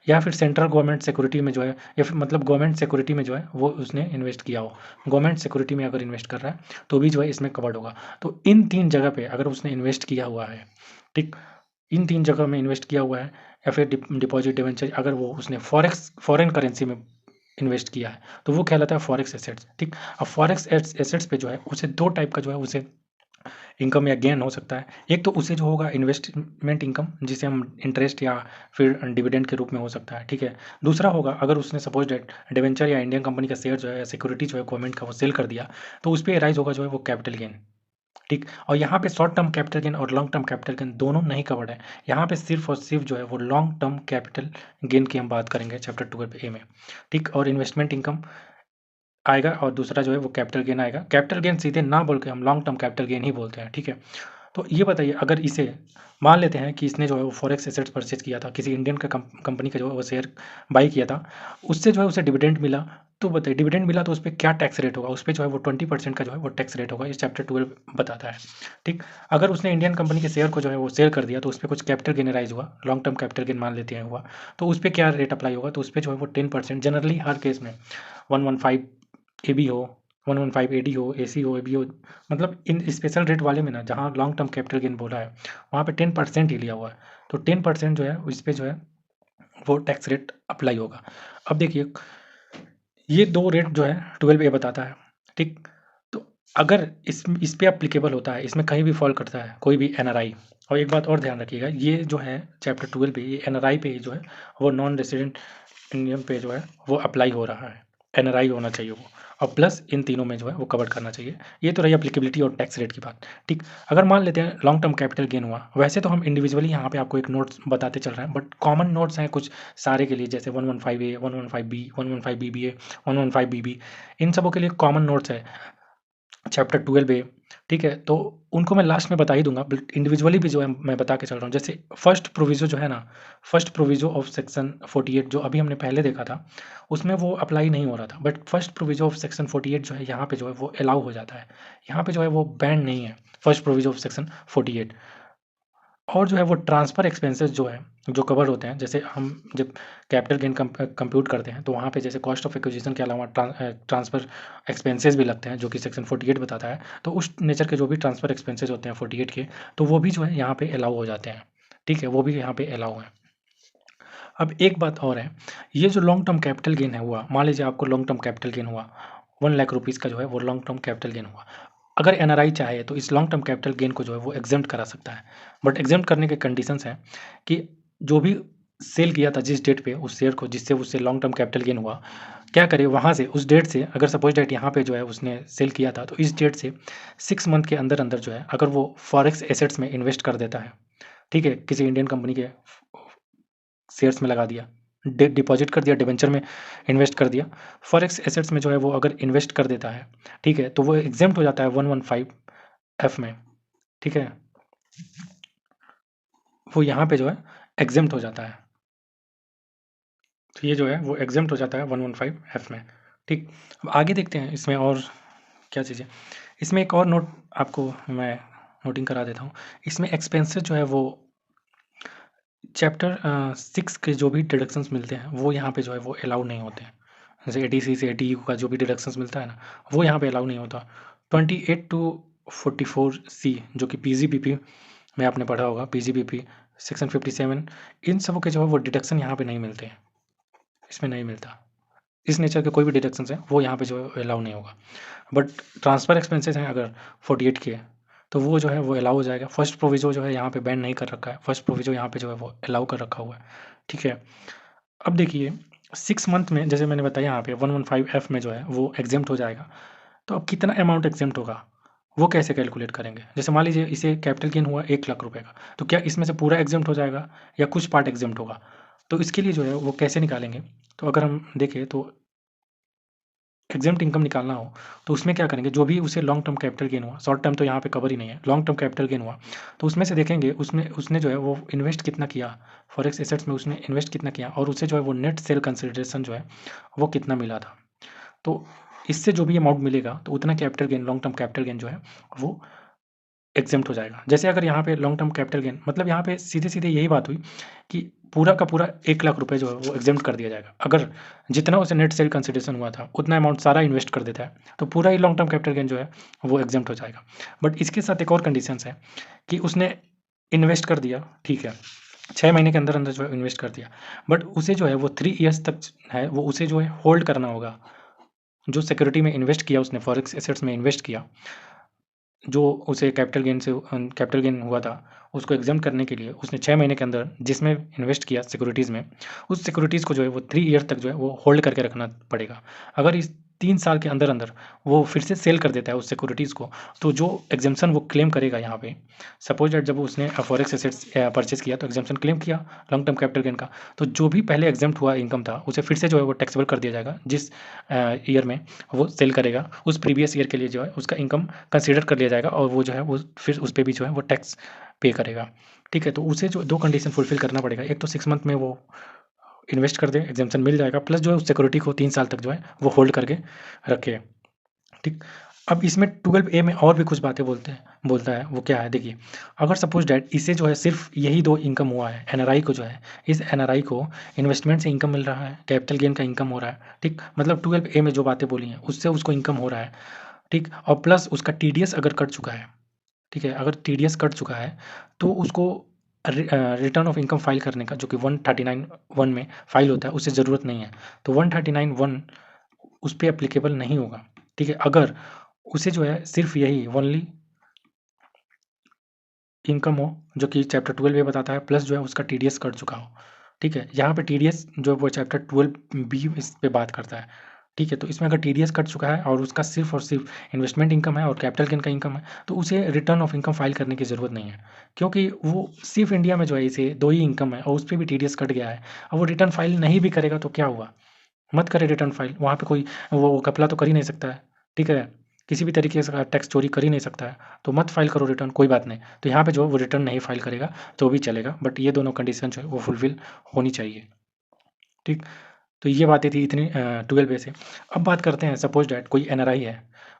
या फिर सेंट्रल गवर्नमेंट सिक्योरिटी में जो है, या फिर मतलब गवर्नमेंट सिक्योरिटी में जो है वो उसने इन्वेस्ट किया हो, गवर्नमेंट सिक्योरिटी में अगर इन्वेस्ट कर रहा है तो भी जो है इसमें कवर्ड होगा। तो इन 3 जगह पे अगर उसने इन्वेस्ट किया हुआ है, ठीक, इन 3 जगह में इन्वेस्ट किया हुआ है, या फिर डिपॉजिट डिवेंचर अगर वो उसने फॉरेन करेंसी में इन्वेस्ट किया है तो वो कहलाता है फॉरेक्स एसेट्स, ठीक। अब फॉरेक्स एसेट्स पे जो है उसे 2 टाइप का जो है उसे इनकम या गेन हो सकता है। एक तो उसे जो होगा इन्वेस्टमेंट इनकम जिसे हम इंटरेस्ट या फिर डिविडेंड के रूप में हो सकता है, ठीक है। दूसरा होगा अगर उसने सपोज डेट डिवेंचर या इंडियन कंपनी का शेयर जो है या सिक्योरिटी जो है गवर्नमेंट का वो सेल कर दिया तो उस पे राइज होगा जो है वो कैपिटल गेन, ठीक। और यहाँ पे शॉर्ट टर्म कैपिटल गेन और लॉन्ग टर्म कैपिटल गेन दोनों नहीं कवर्ड है। यहाँ पे सिर्फ और सिर्फ जो है वो लॉन्ग टर्म कैपिटल गेन की हम बात करेंगे चैप्टर 12 ए में, ठीक। और इन्वेस्टमेंट इनकम आएगा और दूसरा जो है वो कैपिटल गेन आएगा। कैपिटल गेन सीधे ना बोल के हम लॉन्ग टर्म कैपिटल गेन ही बोलते हैं, ठीक है। तो ये बताइए अगर इसे मान लेते हैं कि इसने जो है वो फॉरेक्स एसेट्स परचेज किया था, किसी इंडियन का कंपनी का जो है वो शेयर बाई किया था, उससे जो है उसे डिविडेंड मिला, तो बताइए डिविडेंड मिला तो उस पे क्या टैक्स रेट होगा? उस पे जो है वो 20% का जो है वो टैक्स रेट होगा। ये चैप्टर 12 बताता है, ठीक। अगर उसने इंडियन कंपनी के शेयर को जो है वो सेल कर दिया तो उस पे कुछ कैपिटल गेन राइज हुआ, लॉन्ग टर्म कैपिटल गेन मान लेते हैं हुआ, तो उस पे क्या रेट अप्लाई होगा? तो उस पे जो है वो 10% जनरली हर केस में 115 एबी हो, 115 एडी हो, एसी हो, एबी हो, मतलब इन स्पेशल रेट वाले में ना जहाँ लॉन्ग टर्म कैपिटल गेन बोला है वहाँ पे 10% ही लिया हुआ है। तो 10% जो है इस पे जो है वो टैक्स रेट अप्लाई होगा। अब देखिए ये 2 रेट जो है 12 ए बताता है, ठीक। तो अगर इस पे एप्लीकेबल होता है, इसमें कहीं भी फॉल करता है कोई भी एनआरआई, और एक बात और ध्यान रखिएगा ये जो है चैप्टर 12 पे ये एनआरआई पे ही जो है वो नॉन रेसिडेंट इंडियन पे जो है वो अप्लाई हो रहा है, एनआरआई होना चाहिए वो। और प्लस इन तीनों में जो है वो कवर करना चाहिए। ये तो रही एप्लीकेबिलिटी और टैक्स रेट की बात, ठीक। अगर मान लेते हैं लॉन्ग टर्म कैपिटल गेन हुआ, वैसे तो हम इंडिविजुअली यहाँ पे आपको एक नोट्स बताते चल रहे हैं, बट कॉमन नोट्स हैं कुछ सारे के लिए, जैसे 115A, 115B, 115BBA, 115BB, इन सबों के लिए कॉमन नोट्स है चैप्टर 12A, ठीक है। तो उनको मैं लास्ट में बता ही दूंगा, बट इंडिविजुअली भी जो है मैं बता के चल रहा हूँ। जैसे फर्स्ट प्रोविजो जो है ना, फर्स्ट प्रोविजो ऑफ सेक्शन 48 जो अभी हमने पहले देखा था, उसमें वो अप्लाई नहीं हो रहा था, but first proviso of section 48 जो है यहाँ पे जो है वो अलाउ हो जाता है। यहाँ पे जो है वो बैन नहीं है फर्स्ट प्रोविजो ऑफ सेक्शन 48। और जो है वो ट्रांसफ़र एक्सपेंसेस जो है, जो कवर होते हैं, जैसे हम जब कैपिटल गेन कंप्यूट करते हैं तो वहाँ पे जैसे कॉस्ट ऑफ एक्विजिशन के अलावा ट्रांसफ़र एक्सपेंसेस भी लगते हैं, जो कि सेक्शन 48 बताता है। तो उस नेचर के जो भी ट्रांसफ़र एक्सपेंसेस होते हैं 48 के, तो वो भी जो है यहाँ पे अलाउ हो जाते हैं, ठीक है, वो भी यहाँ पे अलाउ है। अब एक बात और है, ये जो लॉन्ग टर्म कैपिटल गेन है हुआ, मान लीजिए आपको लॉन्ग टर्म कैपिटल गेन हुआ 1 लाख रुपीज़ का जो है वो लॉन्ग टर्म कैपिटल गेन हुआ। अगर एनआरआई चाहे तो इस लॉन्ग टर्म कैपिटल गेन को जो है वो एग्जेम्प्ट करा सकता है, बट एग्जेम्प्ट करने के कंडीशंस हैं कि जो भी सेल किया था जिस डेट पे उस शेयर को, जिससे उससे लॉन्ग टर्म कैपिटल गेन हुआ, क्या करे वहाँ से उस डेट से, अगर सपोज डेट यहाँ पे जो है उसने सेल किया था, तो इस डेट से 6 मंथ के अंदर अंदर जो है अगर वो फॉरेक्स एसेट्स में इन्वेस्ट कर देता है, ठीक है, किसी इंडियन कंपनी के शेयर्स में लगा दिया, डिपॉजिट कर दिया, डिबेंचर में इन्वेस्ट कर दिया, फॉरेक्स एसेट्स में जो है वो अगर इन्वेस्ट कर देता है, ठीक है, तो वो एग्जेम्प्ट हो जाता है 115F में, ठीक है, वो यहाँ पे जो है एग्जेम्प्ट हो जाता है। तो ये जो है वो एग्जेम्प्ट हो जाता है 115F में, ठीक। अब आगे देखते हैं इसमें और क्या चीज़ें। इसमें एक और नोट आपको मैं नोटिंग करा देता हूँ। इसमें एक्सपेंसेस जो है वो चैप्टर 6 के जो भी डिडक्शंस मिलते हैं वो यहाँ पे जो है वो अलाउ नहीं होते हैं। जैसे एटीसी से एटीयू का जो भी डिडक्शंस मिलता है ना, वो यहाँ पे अलाउ नहीं होता। 28 टू 44C जो कि पीजीबीपी में आपने पढ़ा होगा, पीजीबीपी सेक्शन 57, इन सबों के जो है वो डिडक्शन यहाँ पे नहीं मिलते हैं, इसमें नहीं मिलता। इस नेचर के कोई भी डिडक्शंस हैं वो यहाँ पे जो है अलाउ नहीं होगा। बट ट्रांसफ़र एक्सपेंसेस हैं अगर 48 के, तो वो जो है वो अलाउ हो जाएगा। फर्स्ट प्रोविज़ो जो है यहाँ पे बैन नहीं कर रखा है, फर्स्ट प्रोविज़ो यहाँ पे जो है वो अलाउ कर रखा हुआ है, ठीक है। अब देखिए 6 मंथ में जैसे मैंने बताया यहाँ पे 115F में जो है वो एग्जेम्प्ट हो जाएगा। तो अब कितना अमाउंट एग्जेम्प्ट होगा, वो कैसे कैलकुलेट करेंगे? जैसे मान लीजिए इसे कैपिटल गेन हुआ 1 लाख रुपए का, तो क्या इसमें से पूरा एग्जेम्प्ट हो जाएगा या कुछ पार्ट एग्जेम्प्ट होगा? तो इसके लिए जो है वो कैसे निकालेंगे? तो अगर हम देखें तो एग्जेम्प्ट इनकम निकालना हो तो उसमें क्या करेंगे, जो भी उसे लॉन्ग टर्म कैपिटल गेन हुआ, शॉर्ट टर्म तो यहाँ पे कवर ही नहीं है, लॉन्ग टर्म कैपिटल गेन हुआ, तो उसमें से देखेंगे उसमें उसने जो है वो इन्वेस्ट कितना किया, फॉरेक्स एसेट्स में उसने इन्वेस्ट कितना किया, और उसे जो है वो नेट सेल कंसिडरेशन जो है वो कितना मिला था। तो इससे जो भी अमाउंट मिलेगा तो उतना capital gain, long term capital gain जो है वो एग्जेम्प्ट हो जाएगा। जैसे अगर यहाँ पे लॉन्ग टर्म कैपिटल गेन, मतलब यहाँ पे सीधे सीधे यही बात हुई कि पूरा का पूरा 1 लाख रुपए जो है वो एग्जेम्प्ट कर दिया जाएगा। अगर जितना उसे नेट सेल कंसिडरेशन हुआ था उतना अमाउंट सारा इन्वेस्ट कर देता है तो पूरा ही लॉन्ग टर्म कैपिटल गेन जो है वो एग्जेम्प्ट हो जाएगा। बट इसके साथ एक और कंडीशंस है कि उसने इन्वेस्ट कर दिया, ठीक है, 6 महीने के अंदर अंदर जो है इन्वेस्ट कर दिया, बट उसे जो है वो 3 ईयर्स तक है वो उसे जो है होल्ड करना होगा। जो सिक्योरिटी में इन्वेस्ट किया उसने, फॉरेक्स एसेट्स में इन्वेस्ट किया, जो उसे कैपिटल गेन से कैपिटल गेन हुआ था, उसको एग्ज़म्प्ट करने के लिए उसने 6 महीने के अंदर जिसमें इन्वेस्ट किया सिक्योरिटीज़ में, उस सिक्योरिटीज़ को जो है वो 3 ईयर तक जो है वो होल्ड करके रखना पड़ेगा। अगर इस 3 साल के अंदर अंदर वो फिर से सेल कर देता है उस सिक्योरिटीज़ को, तो जो एग्ज़म्पशन वो क्लेम करेगा यहाँ पे, सपोज़ दैट जब उसने फॉरेक्स एसेट्स परचेज़ किया तो एग्ज़म्पशन क्लेम किया लॉन्ग टर्म कैपिटल गेन का, तो जो भी पहले एग्ज़म्प्ट हुआ इनकम था उसे फिर से जो है वो टैक्सेबल कर दिया जाएगा। जिस ईयर में वो सेल करेगा उस प्रीवियस ईयर के लिए जो है उसका इनकम कंसीडर कर लिया जाएगा और वो जो है वो फिर उस पे भी जो है वो टैक्स पे करेगा, ठीक है। तो उसे जो 2 कंडीशन फुलफ़िल करना पड़ेगा, एक तो 6 मंथ में वो इन्वेस्ट कर दे, एग्ज़म्पशन मिल जाएगा, प्लस जो है उस सिक्योरिटी को 3 साल तक जो है वो होल्ड करके रखे, ठीक। अब इसमें 12A में और भी कुछ बातें बोलता है, वो क्या है देखिए, अगर सपोज़ दैट इसे जो है सिर्फ़ यही 2 इनकम हुआ है, एनआरआई को जो है, इस एनआरआई को इन्वेस्टमेंट से इनकम मिल रहा है, कैपिटल गेन का इनकम हो रहा है, ठीक। मतलब 12A में जो बातें बोली हैं उससे उसको इनकम हो रहा है, ठीक। और प्लस उसका टीडीएस अगर कट चुका है, ठीक है, अगर टीडीएस कट चुका है तो उसको रिटर्न ऑफ इनकम फाइल करने का जो कि 139(1) में फाइल होता है उससे ज़रूरत नहीं है। तो 139(1) उस पे एप्लीकेबल नहीं होगा, ठीक है। अगर उसे जो है सिर्फ़ यही ओनली इनकम हो जो कि चैप्टर 12 में बताता है, प्लस जो है उसका टीडीएस कट चुका हो, ठीक है। यहाँ पे टीडीएस जो वो चैप्टर 12B इस पे बात करता है, ठीक है, तो इसमें अगर टीडीएस कट चुका है और उसका सिर्फ़ और सिर्फ़ इन्वेस्टमेंट इनकम है और कैपिटल गेन का इनकम है, तो उसे रिटर्न ऑफ इनकम फ़ाइल करने की ज़रूरत नहीं है। क्योंकि वो सिर्फ़ इंडिया में जो है इसे 2 ही इनकम है और उस पे भी टीडीएस कट गया है। अब वो रिटर्न फ़ाइल नहीं भी करेगा तो क्या हुआ? मत करे रिटर्न फ़ाइल, वहाँ पे कोई वो घपला तो कर ही नहीं सकता है, ठीक है? किसी भी तरीके से टैक्स चोरी कर ही नहीं सकता है, तो मत फ़ाइल करो रिटर्न, कोई बात नहीं। तो यहाँ पे जो है वो रिटर्न नहीं फ़ाइल करेगा, तो भी चलेगा, बट ये दोनों कंडीशन जो है वो फुलफ़िल होनी चाहिए, ठीक? तो ये बातें थी इतनी 12 ए से। अब बात करते हैं सपोज़ दैट कोई एनआरआई है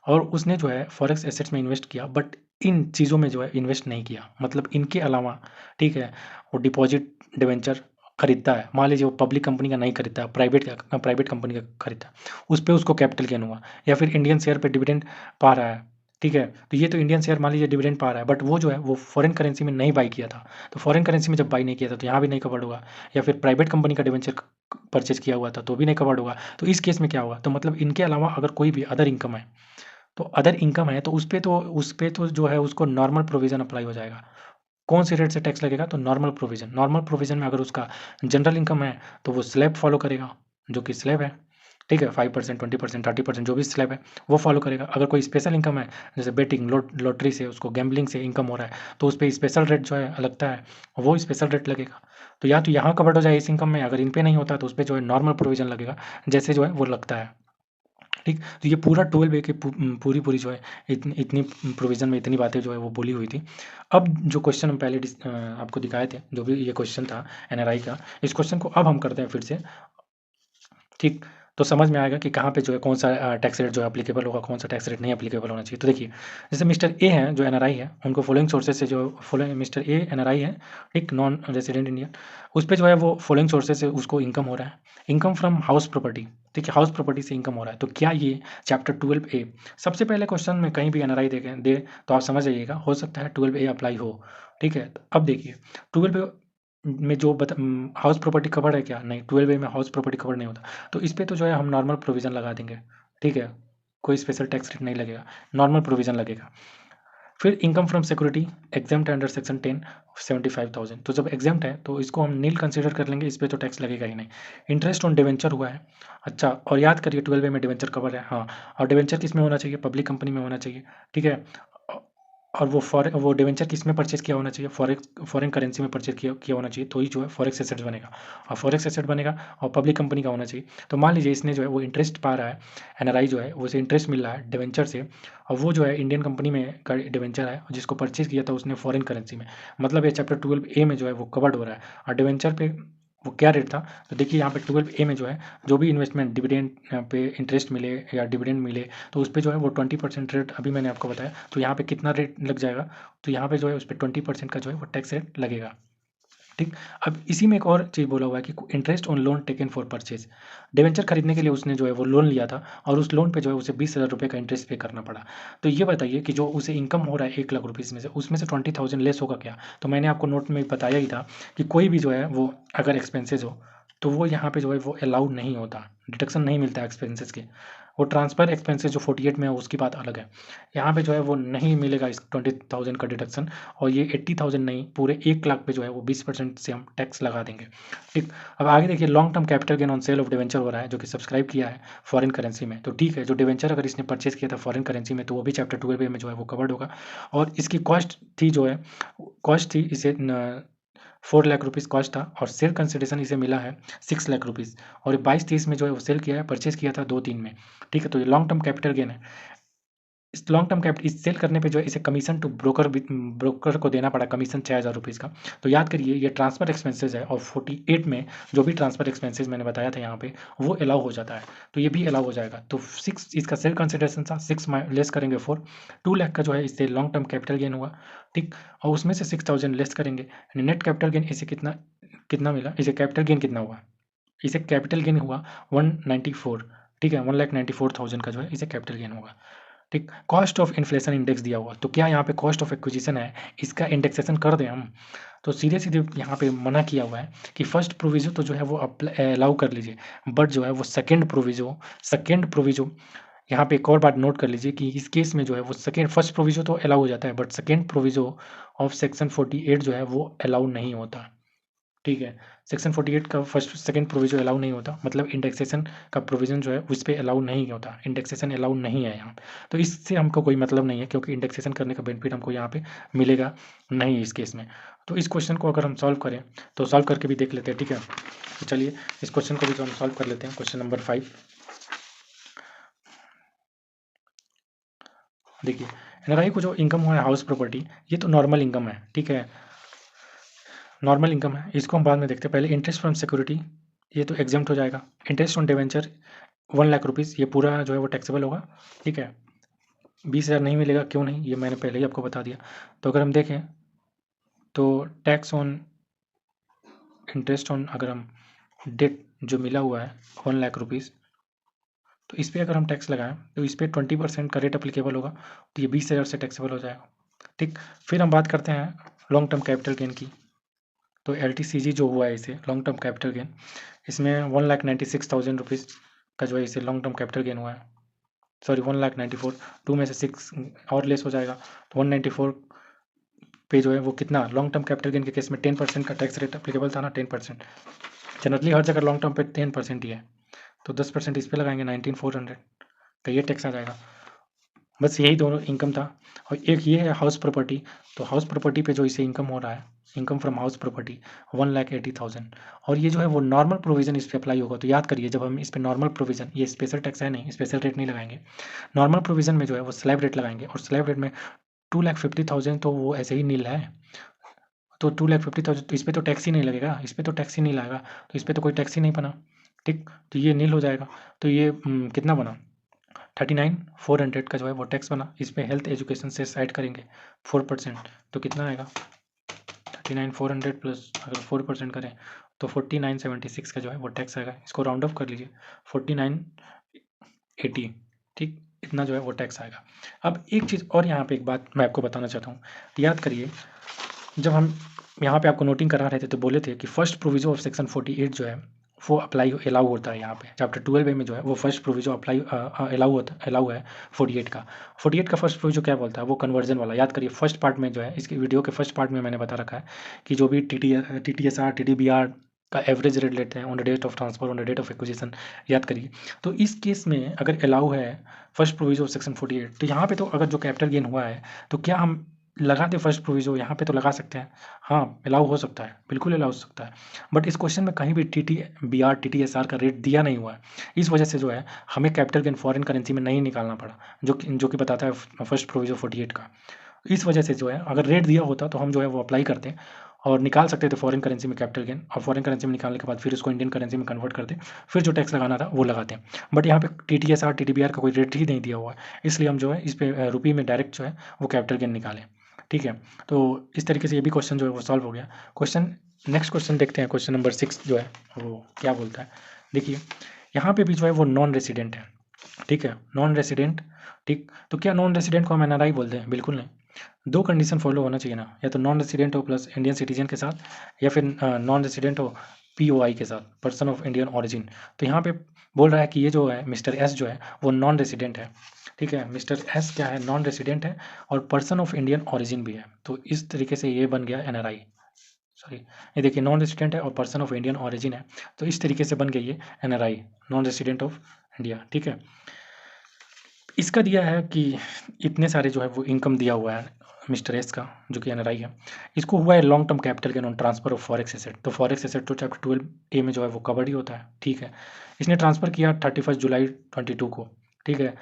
और उसने जो है फॉरेक्स एसेट्स में इन्वेस्ट किया बट इन चीज़ों में जो है इन्वेस्ट नहीं किया। मतलब इनके अलावा ठीक है, वो डिपॉज़िट डिबेंचर खरीदता है। मान लीजिए वो पब्लिक कंपनी का नहीं खरीदता, प्राइवेट कंपनी का खरीदता है। उस पे उसको कैपिटल गेन हुआ या फिर इंडियन शेयर पे डिविडेंड पा रहा है, ठीक है? तो ये तो इंडियन शेयर मान लीजिए डिविडेंड पा रहा है बट वो जो है वो फ़ॉरेन करेंसी में नहीं बाय किया था। तो फ़ॉरेन करेंसी में जब बाय नहीं किया था तो यहाँ भी नहीं कवर्ड होगा या फिर प्राइवेट कंपनी का डिबेंचर परचेज़ किया हुआ था तो भी नहीं कवर्ड होगा। तो इस केस में क्या होगा? तो मतलब इनके अलावा अगर कोई भी अदर इनकम है, तो अदर इनकम है तो उस पे तो जो है उसको नॉर्मल प्रोविज़न अप्लाई हो जाएगा। कौन से रेट से टैक्स लगेगा? तो नॉर्मल प्रोविज़न। नॉर्मल प्रोविज़न में अगर उसका जनरल इनकम है तो वो स्लैब फ़ॉलो करेगा, जो कि स्लैब है, ठीक है? 5%, 20%, 30% जो भी स्लैब है, वो फ़ॉलो करेगा। अगर कोई स्पेशल इनकम है, जैसे बेटिंग, लॉटरी से उसको गैम्बलिंग से इनकम हो रहा है, तो उस पे स्पेशल रेट जो है लगता है, वो स्पेशल रेट लगेगा। तो या तो यहाँ कवर्ड हो जाए इस इनकम में, अगर इन पे नहीं होता तो उस पे जो है नॉर्मल प्रोविज़न लगेगा, जैसे जो है वो लगता है। ठीक? तो ये पूरा 12 ए की पूरी-पूरी जो है इतनी इतनी प्रोविज़न में इतनी बातें जो है वो बोली हुई थी। अब जो क्वेश्चन हम पहले आपको दिखाए थे, जो भी ये क्वेश्चन था एनआरआई का, इस क्वेश्चन को अब हम करते हैं फिर से, ठीक? तो समझ में आएगा कि कहाँ पे जो है कौन-सा टैक्स रेट जो है एप्लीकेबल होगा, कौन-सा टैक्स रेट नहीं एप्लीकेबल होना चाहिए। तो देखिए, जैसे मिस्टर ए हैं जो एनआरआई है, उनको फॉलोइंग सोर्सेज़ से जो फॉलोइंग मिस्टर ए एनआरआई है, एक नॉन रेज़िडेंट इंडियन, उस पे जो है वो फॉलोइंग सोर्सेज़ से उसको इनकम हो रहा है। इनकम फ्रॉम हाउस प्रॉपर्टी, ठीक है? हाउस प्रॉपर्टी से इनकम हो रहा है। तो क्या ये चैप्टर 12 ए सबसे पहले क्वेश्चन में कहीं भी एनआरआई देखें दे तो आप समझ जाइएगा, हो सकता है 12 ए अप्लाई हो, ठीक है? तो अब देखिए 12 ए में जो हाउस प्रॉपर्टी कवर्ड है क्या? नहीं, 12 ए में हाउस प्रॉपर्टी कवर्ड नहीं होता। तो इस पे तो जो है हम नॉर्मल प्रोविज़न लगा देंगे, ठीक है? कोई स्पेशल टैक्स रेट नहीं लगेगा, नॉर्मल प्रोविज़न लगेगा। फिर income from security exempt under section 10 75,000 तो जब एग्ज़ेम्प्ट है तो इसको हम नील कंसीडर कर लेंगे, इस पे तो टैक्स लगेगा ही नहीं। इंटरेस्ट ऑन डिबेंचर हुआ है, अच्छा और याद करिए 12 ए में डिबेंचर कवर है, हाँ और डिबेंचर किसमें होना चाहिए? पब्लिक कंपनी में होना चाहिए, ठीक है? अ, और वो डिबेंचर किसमें परचेज़ किया होना चाहिए? फॉरेन करेंसी में परचेज़ किया किया होना चाहिए, तो ही जो है फॉरेक्स एसेट बनेगा और फॉरेक्स एसेट बनेगा और पब्लिक कंपनी का होना चाहिए। तो मान लीजिए इसने जो है वो इंटरेस्ट पा रहा है, एनआरआई जो है उसे इंटरेस्ट मिल रहा है डिबेंचर से और वो जो है इंडियन कंपनी में का डिबेंचर है जिसको परचेज़ किया था उसने फॉरेन करेंसी में। मतलब ये चैप्टर 12 ए में जो है वो कवर्ड हो रहा है और डिबेंचर पे वो क्या रेट था? तो देखिए यहाँ पे 12 ए में जो है जो भी इन्वेस्टमेंट डिविडेंड पे इंटरेस्ट मिले या डिविडेंड मिले तो उस पे जो है वो 20% रेट अभी मैंने आपको बताया। तो यहाँ पे कितना रेट लग जाएगा? तो यहाँ पे जो है उस पे 20% का जो है वो टैक्स रेट लगेगा। ठीक? अब इसी में एक और चीज़ बोला हुआ है कि interest on loan taken for purchase. Debenture खरीदने के लिए उसने जो है वो लोन लिया था और उस लोन पे जो है उसे 20,000 रुपए का इंटरेस्ट पे करना पड़ा। तो ये बताइए कि जो उसे इनकम हो रहा है 1 लाख रुपीज़ में से, उसमें से 20,000 लेस होगा क्या? तो मैंने आपको नोट में बताया ही था कि कोई भी जो है वो अगर एक्सपेंसेस हो, तो वो यहाँ पे जो है वो अलाउड नहीं होता, डिडक्शन नहीं मिलता है एक्सपेंसेस के। वो ट्रांसफ़र एक्सपेंसेस जो 48 में है उसकी बात अलग है। यहाँ पे जो है वो नहीं मिलेगा इस 20,000 का डिडक्शन और ये 80,000 नहीं पूरे 1 लाख पे जो है वो 20% से हम टैक्स लगा देंगे। ठीक, अब आगे देखिए long term capital gain on sale of debenture हो रहा है जो कि सब्सक्राइब किया है फॉरेन करेंसी में। तो ठीक है, जो डिवेंचर अगर इसने परचेज़ किया था फॉरेन करेंसी में तो वो भी चैप्टर 12 ए में जो है वो कवर्ड होगा और इसकी कॉस्ट थी जो है कॉस्ट थी इसे न 4 लाख रुपीज़ कॉस्ट था और सेल कंसिडरेशन इसे मिला है 6 लाख रुपीज़ और 22-23 में जो है वो सेल किया है, परचेज़ किया था 2-3 में। ठीक है, तो ये लॉन्ग टर्म कैपिटल गेन है। इस लॉन्ग टर्म कैपिटल इस सेल करने पे जो है इसे कमीशन टू ब्रोकर को देना पड़ा कमीशन 6,000 रुपीज़ का। तो याद करिए ये ट्रांसफ़र एक्सपेंसेस है और 48 में जो भी ट्रांसफ़र एक्सपेंसेस मैंने बताया था यहाँ पे वो अलाउ हो जाता है। तो ये भी अलाउ हो जाएगा। तो 6 इसका सेल कंसिडरेशन था 6 लेस करेंगे 4 2 लाख का जो है इससे लॉन्ग टर्म कैपिटल गेन हुआ, ठीक? और उसमें से 6,000 लेस करेंगे यानी नेट कैपिटल गेन इसे कितना कितना मिला? इसे कैपिटल गेन कितना हुआ? इसे कैपिटल गेन हुआ 194, ठीक है? 1,94,000 का जो है इसे कैपिटल गेन होगा। ठीक, कॉस्ट ऑफ इन्फ्लेशन इंडेक्स दिया हुआ, तो क्या यहाँ पे कॉस्ट ऑफ एक्विजिशन है, इसका इंडेक्सेशन कर दें हम? तो सीधे-सीधे यहाँ पे मना किया हुआ है कि फर्स्ट प्रोविज़ो तो जो है वो अलाउ कर लीजिए, बट जो है वो सेकंड प्रोविज़ो यहाँ पे एक और बात नोट कर लीजिए कि इस केस में जो है वो सेकंड फर्स्ट प्रोविज़ो तो अलाउ हो जाता है, but second proviso of section 48 जो है वो अलाउ नहीं होता। ठीक है। सेक्शन 48 का फर्स्ट सेकंड प्रोविजन अलाउ नहीं होता, मतलब इंडेक्सेशन का प्रोविजन जो है उस पे अलाउ नहीं होता, इंडेक्सेशन अलाउ नहीं है यहाँ। तो इससे हमको कोई मतलब नहीं है, क्योंकि इंडेक्सेशन करने का बेनिफिट हमको यहाँ पे मिलेगा नहीं इस केस में। तो इस क्वेश्चन को अगर हम सॉल्व करें तो सॉल्व करके भी देख लेते हैं, ठीक है। तो चलिए इस क्वेश्चन को भी तो हम सॉल्व कर लेते हैं। क्वेश्चन नंबर 5 देखिए, एनआरआई को जो इनकम हुआ है हाउस प्रॉपर्टी, ये तो नॉर्मल इनकम है, ठीक है, नॉर्मल इनकम है। इसको हम बाद में देखते हैं, पहले इंटरेस्ट फ्रॉम सिक्योरिटी, ये तो एग्जाम्प्ट हो जाएगा। इंटरेस्ट ऑन डिवेंचर 1,00,000 रुपीज़, ये पूरा जो है वो टैक्सेबल होगा, ठीक है। 20,000 नहीं मिलेगा, क्यों नहीं, ये मैंने पहले ही आपको बता दिया। तो अगर हम देखें तो टैक्स ऑन इंटरेस्ट ऑन, अगर हम डेट जो मिला हुआ है 1,00,000 रुपीज़, तो इस पर अगर हम टैक्स लगाएं तो इस पर 20% का रेट अप्लीकेबल होगा, तो ये 20,000 से टैक्सेबल हो जाएगा, ठीक। फिर हम बात करते हैं लॉन्ग टर्म कैपिटल गेन की। तो LTCG जो हुआ है इसे लॉन्ग टर्म कैपिटल गेन, इसमें 1,96,000 रुपीज़ का जो है इसे लॉन्ग टर्म कैपिटल गेन हुआ है। सॉरी 1,94,000, 2 में से 6 और लेस हो जाएगा, तो 194 पे जो है वो कितना, लॉन्ग टर्म कैपिटल गेन के केस में 10% का टैक्स रेट अप्लीकेबल था ना, 10%। जनरली हर जगह लॉन्ग टर्म पे 10% ही है, तो 10% इस पे लगाएंगे, 19,400 का ये टैक्स आ जाएगा। बस यही दोनों इनकम था। और एक ये है हाउस प्रॉपर्टी, तो हाउस प्रॉपर्टी पे जो इसे इनकम हो रहा है, इनकम फ्रॉम हाउस प्रॉपर्टी 1,80,000, और ये जो है वो नॉर्मल प्रोविजन इस पे अप्लाई होगा। तो याद करिए, जब हम इस पे नॉर्मल प्रोविजन, ये स्पेशल टैक्स है नहीं, स्पेशल रेट नहीं लगाएंगे, नॉर्मल प्रोविजन में जो है वो स्लैब रेट लगाएंगे, और स्लैब रेट में 2,50,000 तो वो ऐसे ही नील है, तो 2,50,000 तो इस पे तो टैक्स ही नहीं लगेगा, इस पे तो टैक्स ही नहीं लगेगा, तो इस पे तो कोई टैक्स ही नहीं बना, ठीक। तो ये नील हो जाएगा। तो ये कितना बना, 39,400 का जो है वो टैक्स बना। इस पे हेल्थ एजुकेशन से साइड करेंगे 4%, तो कितना आएगा 39,400 प्लस अगर 4% करें तो 49,76 का जो है वो टैक्स आएगा। इसको राउंड ऑफ कर लीजिए, 49,80, ठीक, इतना जो है वो टैक्स आएगा। अब एक चीज़ और यहाँ पे एक बात मैं आपको बताना चाहता हूँ, याद करिए, जब हम यहाँ पे आपको नोटिंग करा रहे थे तो बोले थे कि फर्स्ट प्रोविजन ऑफ सेक्शन 48 जो है वो अप्लाई अलाउ होता है। यहाँ पे चैप्टर 12 में जो है वो फर्स्ट प्रोविजन अप्लाई अलाउ है 48 का। 48 का फर्स्ट प्रोविजन क्या बोलता है, वो कन्वर्जन वाला। याद करिए फर्स्ट पार्ट में जो है, इसकी वीडियो के फर्स्ट पार्ट में मैंने बता रखा है कि जो भी TTSR TDBR का एवरेज रेट लेते हैं on the date of transfer, on the date of acquisition, याद करिए। तो इस केस में अगर अलाउ है फर्स्ट प्रोविजन ऑफ सेक्शन 48, तो यहाँ पे तो अगर जो कैपिटल गेन हुआ है तो क्या हम लगा दे फर्स्ट प्रोविजो, यहाँ पे तो लगा सकते हैं, हाँ अलाउ हो सकता है, बिल्कुल अलाउ हो सकता है। बट इस क्वेश्चन में कहीं भी TTBR TTSR का रेट दिया नहीं हुआ है, इस वजह से जो है हमें कैपिटल गेन फॉरेन करेंसी में नहीं निकालना पड़ा, जो कि बताता है फर्स्ट प्रोविजो 48 का। इस वजह से जो है अगर रेट दिया होता तो हम जो है वो अप्लाई करते और निकाल सकते थे फॉरेन करेंसी में कैपिटल गेन, और फॉरेन करेंसी में निकालने के बाद फिर उसको इंडियन करेंसी में कन्वर्ट करते, फिर जो टैक्स लगाना था वो लगाते हैं। बट यहाँ पे TTSR TTBR का कोई रेट ही नहीं दिया हुआ है, इसलिए हम जो है इस पे रुपये में डायरेक्ट जो है वो कैपिटल गेन निकालें, ठीक है। तो इस तरीके से ये भी क्वेश्चन जो है वो सॉल्व हो गया। नेक्स्ट क्वेश्चन देखते हैं, क्वेश्चन नंबर 6 जो है वो क्या बोलता है। देखिए यहाँ पे भी जो है वो नॉन रेसिडेंट है, ठीक है, नॉन रेसिडेंट, ठीक। तो क्या नॉन रेसिडेंट को हम NRI बोलते हैं? बिल्कुल नहीं। दो कंडीशन फॉलो होना चाहिए ना, या तो नॉन रेसिडेंट हो प्लस इंडियन सिटीजन के साथ, या फिर नॉन रेसिडेंट हो POI के साथ, पर्सन ऑफ इंडियन ऑरिजिन। तो यहाँ पे बोल रहा है कि ये जो है मिस्टर S जो है वो नॉन रेसिडेंट है, ठीक है। मिस्टर S क्या है, नॉन रेसिडेंट है और पर्सन ऑफ इंडियन ऑरिजिन भी है। तो इस तरीके से ये बन गया NRI, सॉरी, ये देखिए नॉन रेसिडेंट है और पर्सन ऑफ इंडियन ऑरिजिन है, तो इस तरीके से बन गई ये NRI, non resident of India, ठीक है। इसका दिया है कि इतने सारे जो है वो इनकम दिया हुआ है मिस्टर एस का, जो कि NRI है। इसको हुआ है long term capital gain on transfer of forex asset. तो फॉरेक्स एसेट तो चैप्टर 12A में जो है वो कवर्ड ही होता है, ठीक है। इसने ट्रांसफर किया 31 जुलाई 22 को, ठीक है,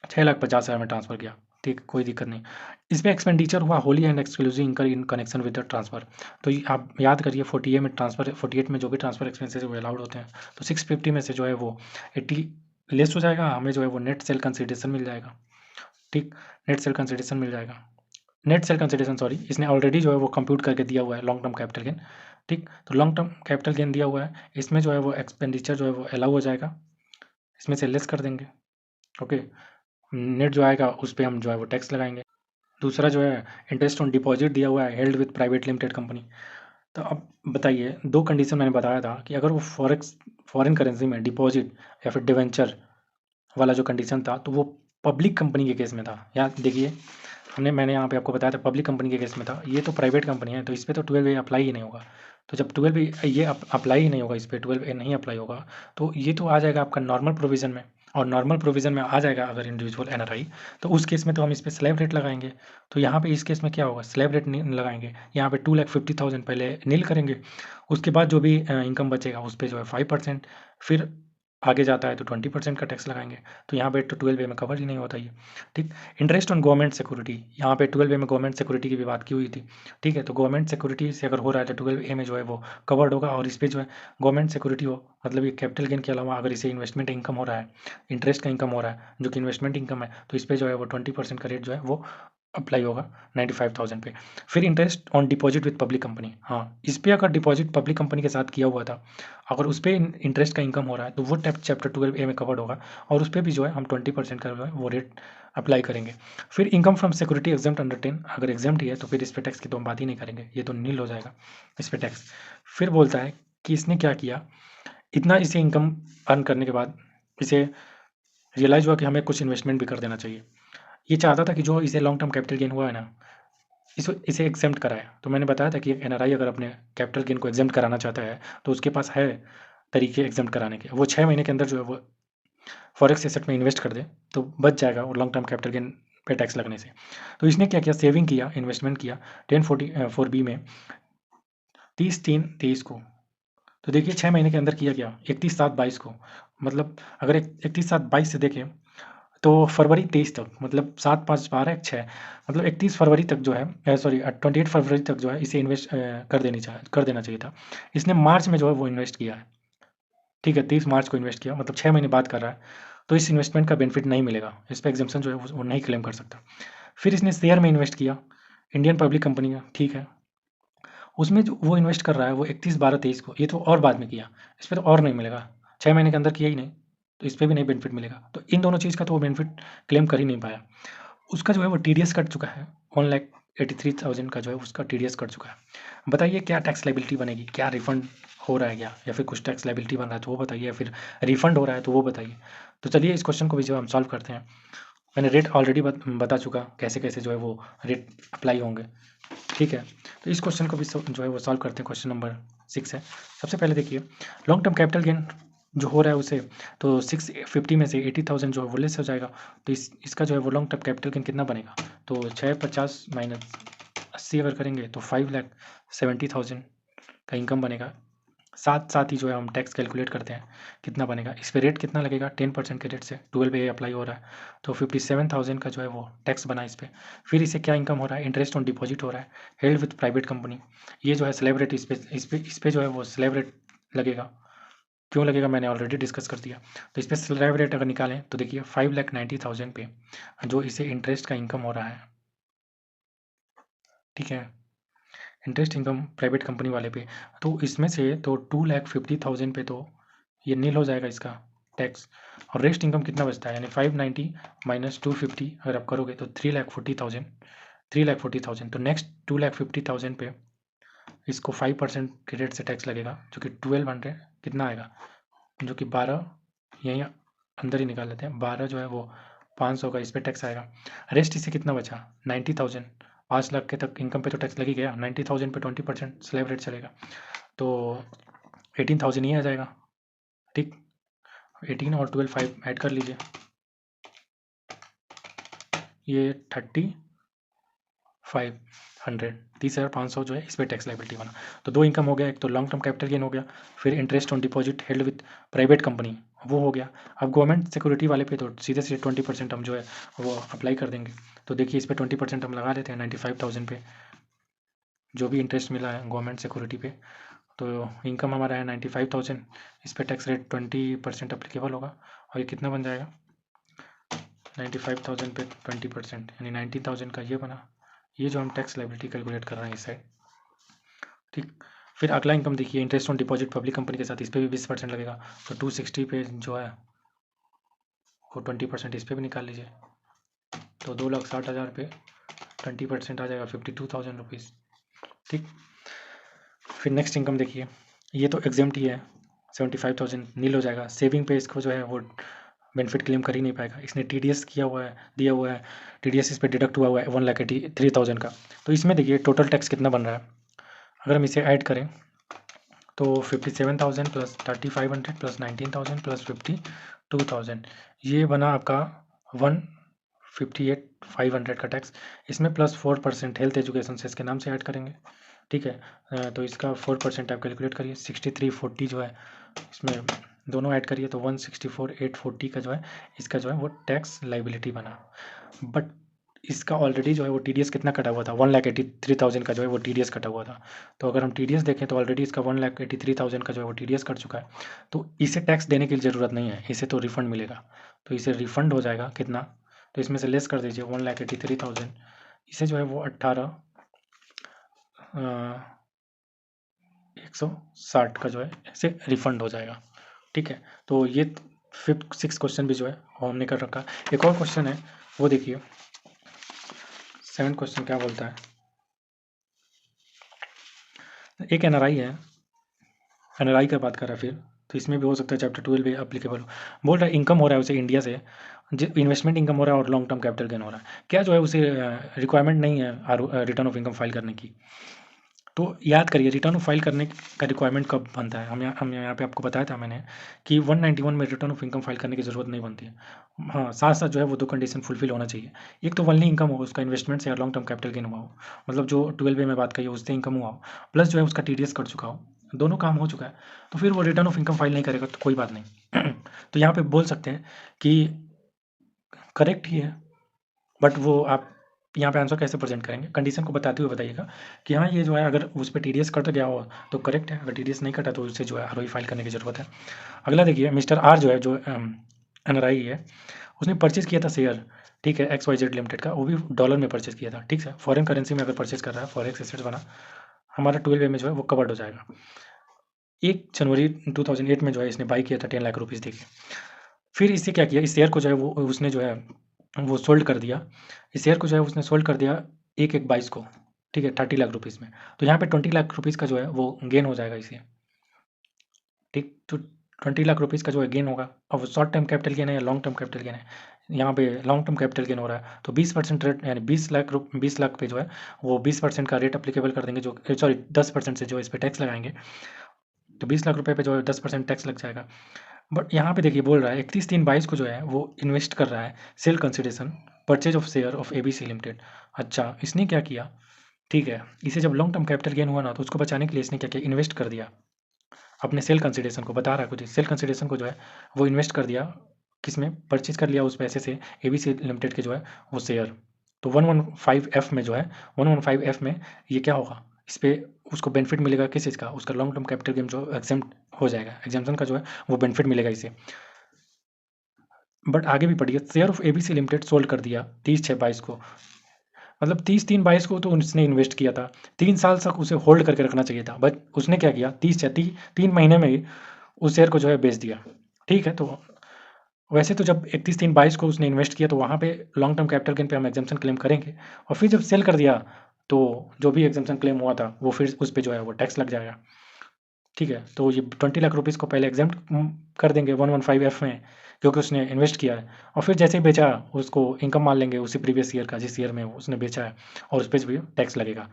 6,50,000 में ट्रांसफर किया, ठीक, कोई दिक्कत नहीं। इसमें एक्सपेंडिचर हुआ होली एंड एक्सक्लूसिव इनकर in connection with the transfer. तो आप याद करिए 48 में जो भी ट्रांसफर एक्सपेंसेस वो अलाउड होते हैं, तो 650 में से जो है वो 80 लेस हो जाएगा, हमें जो है वो नेट सेल कंसिडरेशन मिल जाएगा, ठीक, नेट सेल कंसिडरेशन मिल जाएगा। नेट सेल कंसिडरेशन सॉरी, इसने ऑलरेडी जो है वो कंप्यूट करके दिया हुआ है लॉन्ग टर्म कैपिटल गेन, ठीक। तो लॉन्ग टर्म कैपिटल गेन दिया हुआ है, इसमें जो है वो एक्सपेंडिचर जो है वो अलाउ हो जाएगा, इसमें से लेस कर देंगे, ओके। नेट जो आएगा उस पर हम जो है वो टैक्स लगाएंगे। दूसरा जो है इंटरेस्ट ऑन डिपॉजिट दिया हुआ है held with private limited company. तो अब बताइए, दो कंडीशन मैंने बताया था कि अगर वो फॉरेन करेंसी में डिपॉजिट या फिर डिवेंचर वाला जो कंडीशन था, तो वो पब्लिक कंपनी के केस में था। याद देखिए मैंने यहाँ पे आपको बताया था पब्लिक कंपनी के केस में था, ये तो प्राइवेट कंपनी है तो इस पे तो 12A अप्लाई ही नहीं होगा। तो जब 12A ये अप्लाई ही नहीं होगा, इस पे 12A नहीं अप्लाई होगा, तो ये तो आ जाएगा आपका नॉर्मल प्रोविज़न में, और नॉर्मल प्रोविज़न में आ जाएगा अगर इंडिविजुअल एनआरआई, तो उस केस में तो हम इस पे स्लैब रेट लगाएंगे। तो यहाँ पे इस केस में क्या होगा, स्लैब रेट लगाएंगे, यहाँ पे 2,50,000 पहले नील करेंगे, उसके बाद जो भी इनकम बचेगा उस पर जो है 5%, फिर आगे जाता है तो 20% का टैक्स लगाएंगे। तो यहाँ पे तो 12A में कवर ही नहीं होता ये। ठीक, इंटरेस्ट ऑन गवर्नमेंट सिक्योरिटी, यहाँ पे 12A में गवर्नमेंट सिक्योरिटी की भी बात की हुई थी। ठीक है, तो गवर्नमेंट सिक्योरिटी से अगर हो रहा है तो 12A में जो है वो कवर्ड होगा, और इस पे जो है गवर्नमेंट सिक्योरिटी हो, मतलब ये कैपिटल गेन के अलावा अगर इसे इन्वेस्टमेंट इनकम हो रहा है, इंटरेस्ट का इनकम हो रहा है जो कि इन्वेस्टमेंट इनकम है, तो इस पे जो है वो 20% का रेट जो है वो अप्लाई होगा 95,000 पे। फिर interest on deposit with public company, हाँ, इस पे अगर डिपॉजिट पब्लिक कंपनी के साथ किया हुआ था, अगर उस पर इंटरेस्ट का इनकम हो रहा है तो वो चैप्टर 12A में कवर्ड होगा, और उस पर भी जो है हम 20% का जो है वो रेट अप्लाई करेंगे। फिर income from security exempt under 10, अगर एग्जाम्प्ट ही है तो फिर इस पे टैक्स की तो हम बात ही नहीं करेंगे, ये तो नील हो जाएगा इस पे टैक्स। फिर बोलता है कि इसने क्या किया, इतना इसे इनकम अर्न करने के बाद इसे रियलाइज हुआ कि हमें कुछ इन्वेस्टमेंट भी कर देना चाहिए। ये चाहता था कि जो इसे लॉन्ग टर्म कैपिटल गेन हुआ है ना, इसे एग्जेम्प्ट कराए। तो मैंने बताया था कि एक एनआरआई अगर अपने कैपिटल गेन को एग्जेम्प्ट कराना चाहता है तो उसके पास है तरीके एग्जेम्प्ट कराने के, वो 6 महीने के अंदर जो है वो फॉरेक्स एसेट में इन्वेस्ट कर दे तो बच जाएगा वो लॉन्ग टर्म कैपिटल गेन पे टैक्स लगने से। तो इसने क्या किया, सेविंग किया, इन्वेस्टमेंट किया 1044B में 30/3/23 को। तो देखिए 6 महीने के अंदर किया गया 31/7/22 को, मतलब अगर 31/7/22 से देखें तो फरवरी 23 तक, मतलब 7/5/12/6, मतलब 31 फरवरी तक जो है, सॉरी 28 फरवरी तक जो है इसे इन्वेस्ट कर देना चाहिए था। इसने मार्च में जो है वो इन्वेस्ट किया है। ठीक है, 30 मार्च को इन्वेस्ट किया, मतलब 6 महीने बाद कर रहा है, तो इस इन्वेस्टमेंट का बेनिफिट नहीं मिलेगा, इस पर एग्जाम्पशन जो है वो नहीं क्लेम कर सकता। फिर इसने शेयर में इन्वेस्ट किया, इंडियन पब्लिक कंपनी का, ठीक है, उसमें जो वो इन्वेस्ट कर रहा है वो 31/12/23 को, ये तो और बाद में किया, इस पर तो और नहीं मिलेगा, 6 महीने के अंदर किया ही नहीं, तो इस पर भी नहीं बेनिफिट मिलेगा। तो इन दोनों चीज़ का तो वो बेनिफिट क्लेम कर ही नहीं पाया। उसका जो है वो टीडीएस कट चुका है, 1,83,000 का जो है उसका टीडीएस कट चुका है। बताइए क्या टैक्स लाइबिलिटी बनेगी, क्या रिफंड हो रहा है क्या, या फिर कुछ टैक्स लाइबिलिटी बन रहा है तो वो बताइए, या फिर रिफंड हो रहा है तो वो बताइए। तो चलिए इस क्वेश्चन को भी जो है हम सॉल्व करते हैं। मैंने रेट ऑलरेडी बता चुका कैसे कैसे जो है वो रेट अप्लाई होंगे। ठीक है, तो इस क्वेश्चन को भी जो है वो सॉल्व करते हैं। क्वेश्चन नंबर 6 है। सबसे पहले देखिए, लॉन्ग टर्म कैपिटल गेन जो हो रहा है उसे, तो 650 में से 80,000 जो है वो लेस हो जाएगा, तो इसका जो है वो लॉन्ग टर्म कैपिटल गेन कितना बनेगा, तो 650 माइनस 80 अगर करेंगे तो 5,70,000 का इनकम बनेगा। साथ साथ ही जो है हम टैक्स कैलकुलेट करते हैं कितना बनेगा, इस पे रेट कितना लगेगा, 10% के रेट से 12A अप्लाई हो रहा है, तो 57,000 का जो है वो टैक्स बना इस पे। फिर इसे क्या इनकम हो रहा है, इंटरेस्ट ऑन डिपॉजिट हो रहा है हेल्ड विथ प्राइवेट कंपनी, ये जो है स्लैब रेट इस पे जो है वो स्लैब रेट लगेगा। क्यों लगेगा मैंने ऑलरेडी डिस्कस कर दिया। तो इस पर स्लैब रेट अगर निकालें तो देखिए 5,90,000 पे जो इसे इंटरेस्ट का इनकम हो रहा है, ठीक है, इंटरेस्ट इनकम प्राइवेट कंपनी वाले पे, तो इसमें से तो 2,50,000 पे तो ये नील हो जाएगा इसका टैक्स, और रेस्ट इनकम कितना बचता है, यानी 590 माइनस 250 अगर आप करोगे तो 3,40,000 तो नेक्स्ट 2,50,000 पे इसको 5% के रेट से टैक्स लगेगा, जो कि 1,200 कितना आएगा, जो कि 12, यहीं अंदर ही निकाल लेते हैं, 12 जो है वो 500 का इस पर टैक्स आएगा। रेस्ट इसे कितना बचा, 90,000, 5 लाख के तक इनकम पे तो टैक्स लग ही गया, 90,000 पे 20% स्लैब रेट चलेगा, तो 18,000 ही आ जाएगा। ठीक, 18 और 12 5 ऐड कर लीजिए, ये 3,500, 30,500 जो है इस पर टैक्स लाइबिलिटी बना। तो दो इनकम हो गया, एक तो लॉन्ग टर्म कैपिटल गेन हो गया, फिर interest on deposit held with private company वो हो गया। अब गवर्नमेंट सिक्योरिटी वाले पे तो सीधे सीधे 20% हम जो है वो अप्लाई कर देंगे। तो देखिए इस पर 20% हम लगा लेते हैं 95,000 पे, जो भी इंटरेस्ट मिला है गवर्नमेंट सिक्योरिटी पे, तो इनकम हमारा है 95,000, इस पर टैक्स रेट 20% अप्लीकेबल होगा, और ये कितना बन जाएगा, 95,000 पे 20% यानी 90,000 का ये बना। ये जो हम टैक्स लाइबिलिटी कैलकुलेट कर रहे हैं इस साइड। ठीक, फिर अगला इनकम देखिए, interest on deposit public company के साथ, इस पर भी 20% लगेगा, तो 260 पे जो है वो 20% इस पर भी निकाल लीजिए, तो 2,60,000 पे 20% आ जाएगा 52,000 रुपीज़। ठीक, फिर नेक्स्ट इनकम देखिए, ये तो एग्जेम्प्ट ही है, 75,000 नील हो जाएगा। सेविंग पे इसको जो है वो बेनिफिट क्लेम कर ही नहीं पाएगा। इसने TDS किया हुआ है, दिया हुआ है, TDS इस पे डिडक्ट हुआ हुआ है 1,83,000 का। तो इसमें देखिए टोटल टैक्स कितना बन रहा है। अगर हम इसे ऐड करें तो 57,000 प्लस 3,500 प्लस 19,000 प्लस 52,000, ये बना आपका 158,500 का टैक्स। इसमें प्लस 4% हेल्थ एजुकेशन से इसके नाम से ऐड करेंगे, ठीक है। तो इसका 4% आप कैलकुलेट करिए, 6340 जो है इसमें दोनों ऐड करिए तो 164,840 का जो है इसका जो है वो टैक्स लाइबिलिटी बना। बट इसका ऑलरेडी जो है वो TDS कितना कटा हुआ था, 1,83,000 का जो है वो TDS कटा हुआ था। तो अगर हम TDS देखें तो ऑलरेडी इसका 1,83,000 का जो है वो TDS कट चुका है। तो इसे टैक्स देने की ज़रूरत नहीं है, इसे तो रिफंड मिलेगा। तो इसे रिफंड हो जाएगा कितना, तो इसमें से लेस कर दीजिए 1,83,000, इसे जो है वो 160 का जो है इसे रिफंड हो जाएगा, ठीक है। तो ये 6 क्वेश्चन भी जो है वो हमने कर रखा। एक और क्वेश्चन है वो देखिए, 7 क्वेश्चन क्या बोलता है। एक NRI है, NRI का बात कर रहा है फिर, तो इसमें भी हो सकता है चैप्टर 12 भी अप्लीकेबल हो। बोल रहा है इनकम हो रहा है उसे इंडिया से, इन्वेस्टमेंट इनकम हो रहा है और लॉन्ग टर्म कैपिटल गेन हो रहा है, क्या जो है उसे रिक्वायरमेंट नहीं है रिटर्न ऑफ इनकम फाइल करने की। तो याद करिए रिटर्न ऑफ फाइल करने का रिक्वायरमेंट कब बनता है, हम यहाँ पे आपको बताया था मैंने कि 191 में रिटर्न ऑफ इनकम फाइल करने की ज़रूरत नहीं बनती है। हाँ, साथ साथ जो है वो 2 कंडीशन फुलफिल होना चाहिए। एक तो वनली इनकम हो उसका इन्वेस्टमेंट से या लॉन्ग टर्म कैपिटल गेन हुआ हो, मतलब जो 12 में बात कही है उससे इनकम हुआ हो, प्लस जो है उसका TDS कट चुका हो, दोनों काम हो चुका है, तो फिर वो रिटर्न ऑफ इनकम फाइल नहीं करेगा तो कोई बात नहीं। तो यहाँ पे बोल सकते हैं कि करेक्ट ही है, बट वो आप यहाँ पे आंसर कैसे प्रेजेंट करेंगे, कंडीशन को बताते हुए बताइएगा कि हाँ ये जो है अगर उस पर TDS कट गया हो तो करेक्ट है, अगर TDS नहीं कटा तो उसे जो है ROE फाइल करने की ज़रूरत है। अगला देखिए मिस्टर R जो है जो NRI है, उसने परचेज किया था शेयर, ठीक है, XYZ लिमिटेड का, वो भी डॉलर में परचेज किया था, ठीक है। फॉरेन करेंसी में अगर परचेज कर रहा है, फॉरेक्स एसेट्स बना, हमारा 12 में जो है वो कवर्ड हो जाएगा। 1 जनवरी 2008 में जो है इसने बाई किया था 10 लाख रुपीज़ देखिए। फिर इससे क्या किया, इस शेयर को जो है वो उसने जो है वो सोल्ड कर दिया, इस शेयर को जो है उसने सोल्ड कर दिया 1/22 को, ठीक है, 30 लाख रुपीज़ में। तो यहाँ पे 20 लाख रुपीज़ का जो है वो गेन हो जाएगा इसे, ठीक। तो 20 लाख रुपीज़ का जो है गेन होगा। अब शॉर्ट टर्म कैपिटल गेन है या लॉन्ग टर्म कैपिटल गेन है, यहाँ पे लॉन्ग टर्म कैपिटल गेन हो रहा है तो 20% रेट, यानी 20 लाख पे जो है वो 20% का रेट अप्लीकेबल कर देंगे, जो सॉरी 10% से जो इस पर टैक्स लगाएंगे, तो 20 लाख रुपये पे जो है 10% टैक्स लग जाएगा। बट यहाँ पे देखिए बोल रहा है 31/3/22 को जो है वो इन्वेस्ट कर रहा है sale consideration purchase of share of ABC limited. अच्छा, इसने क्या किया, ठीक है, इसे जब लॉन्ग टर्म कैपिटल गेन हुआ ना तो उसको बचाने के लिए इसने क्या किया, इन्वेस्ट कर दिया अपने सेल कंसिडरेशन को, बता रहा है कुछ, सेल कंसिडरेशन को जो है वो इन्वेस्ट कर दिया किसमें, परचेज कर लिया उस पैसे से ABC लिमिटेड के जो है वो शेयर। तो 115F में जो है 115F में ये क्या होगा, इस पर उसको बेनिफिट मिलेगा किस चीज़ का, उसका लॉन्ग टर्म कैपिटल गेन जो एग्जेम्प्ट हो जाएगा, एग्जाम्पन का जो है वो बेनिफिट मिलेगा इसे। बट आगे भी पढ़िए, share of ABC limited sold कर दिया 30/6/22 को, मतलब 30/3/22 को तो उसने इन्वेस्ट किया था, 3 साल तक उसे होल्ड करके रखना चाहिए था, बट उसने क्या किया 3 महीने में ही उस शेयर को जो है बेच दिया, ठीक है। तो वैसे तो जब 31/3/22 को उसने इन्वेस्ट किया तो वहाँ पे लॉन्ग टर्म कैपिटल गेन पे हम एग्जाम्पशन क्लेम करेंगे, और फिर जब सेल कर दिया तो जो भी एग्जाम्पशन क्लेम हुआ था वो फिर उस पर जो है वो टैक्स लग जाएगा, ठीक है। तो ये 20 लाख रुपीज़ को पहले एग्जाम्प्ट कर देंगे 115F में, क्योंकि उसने इन्वेस्ट किया है, और फिर जैसे ही बेचा उसको इनकम मान लेंगे उसी प्रीवियस ईयर का जिस ईयर में उसने बेचा है, और उस पर भी टैक्स लगेगा।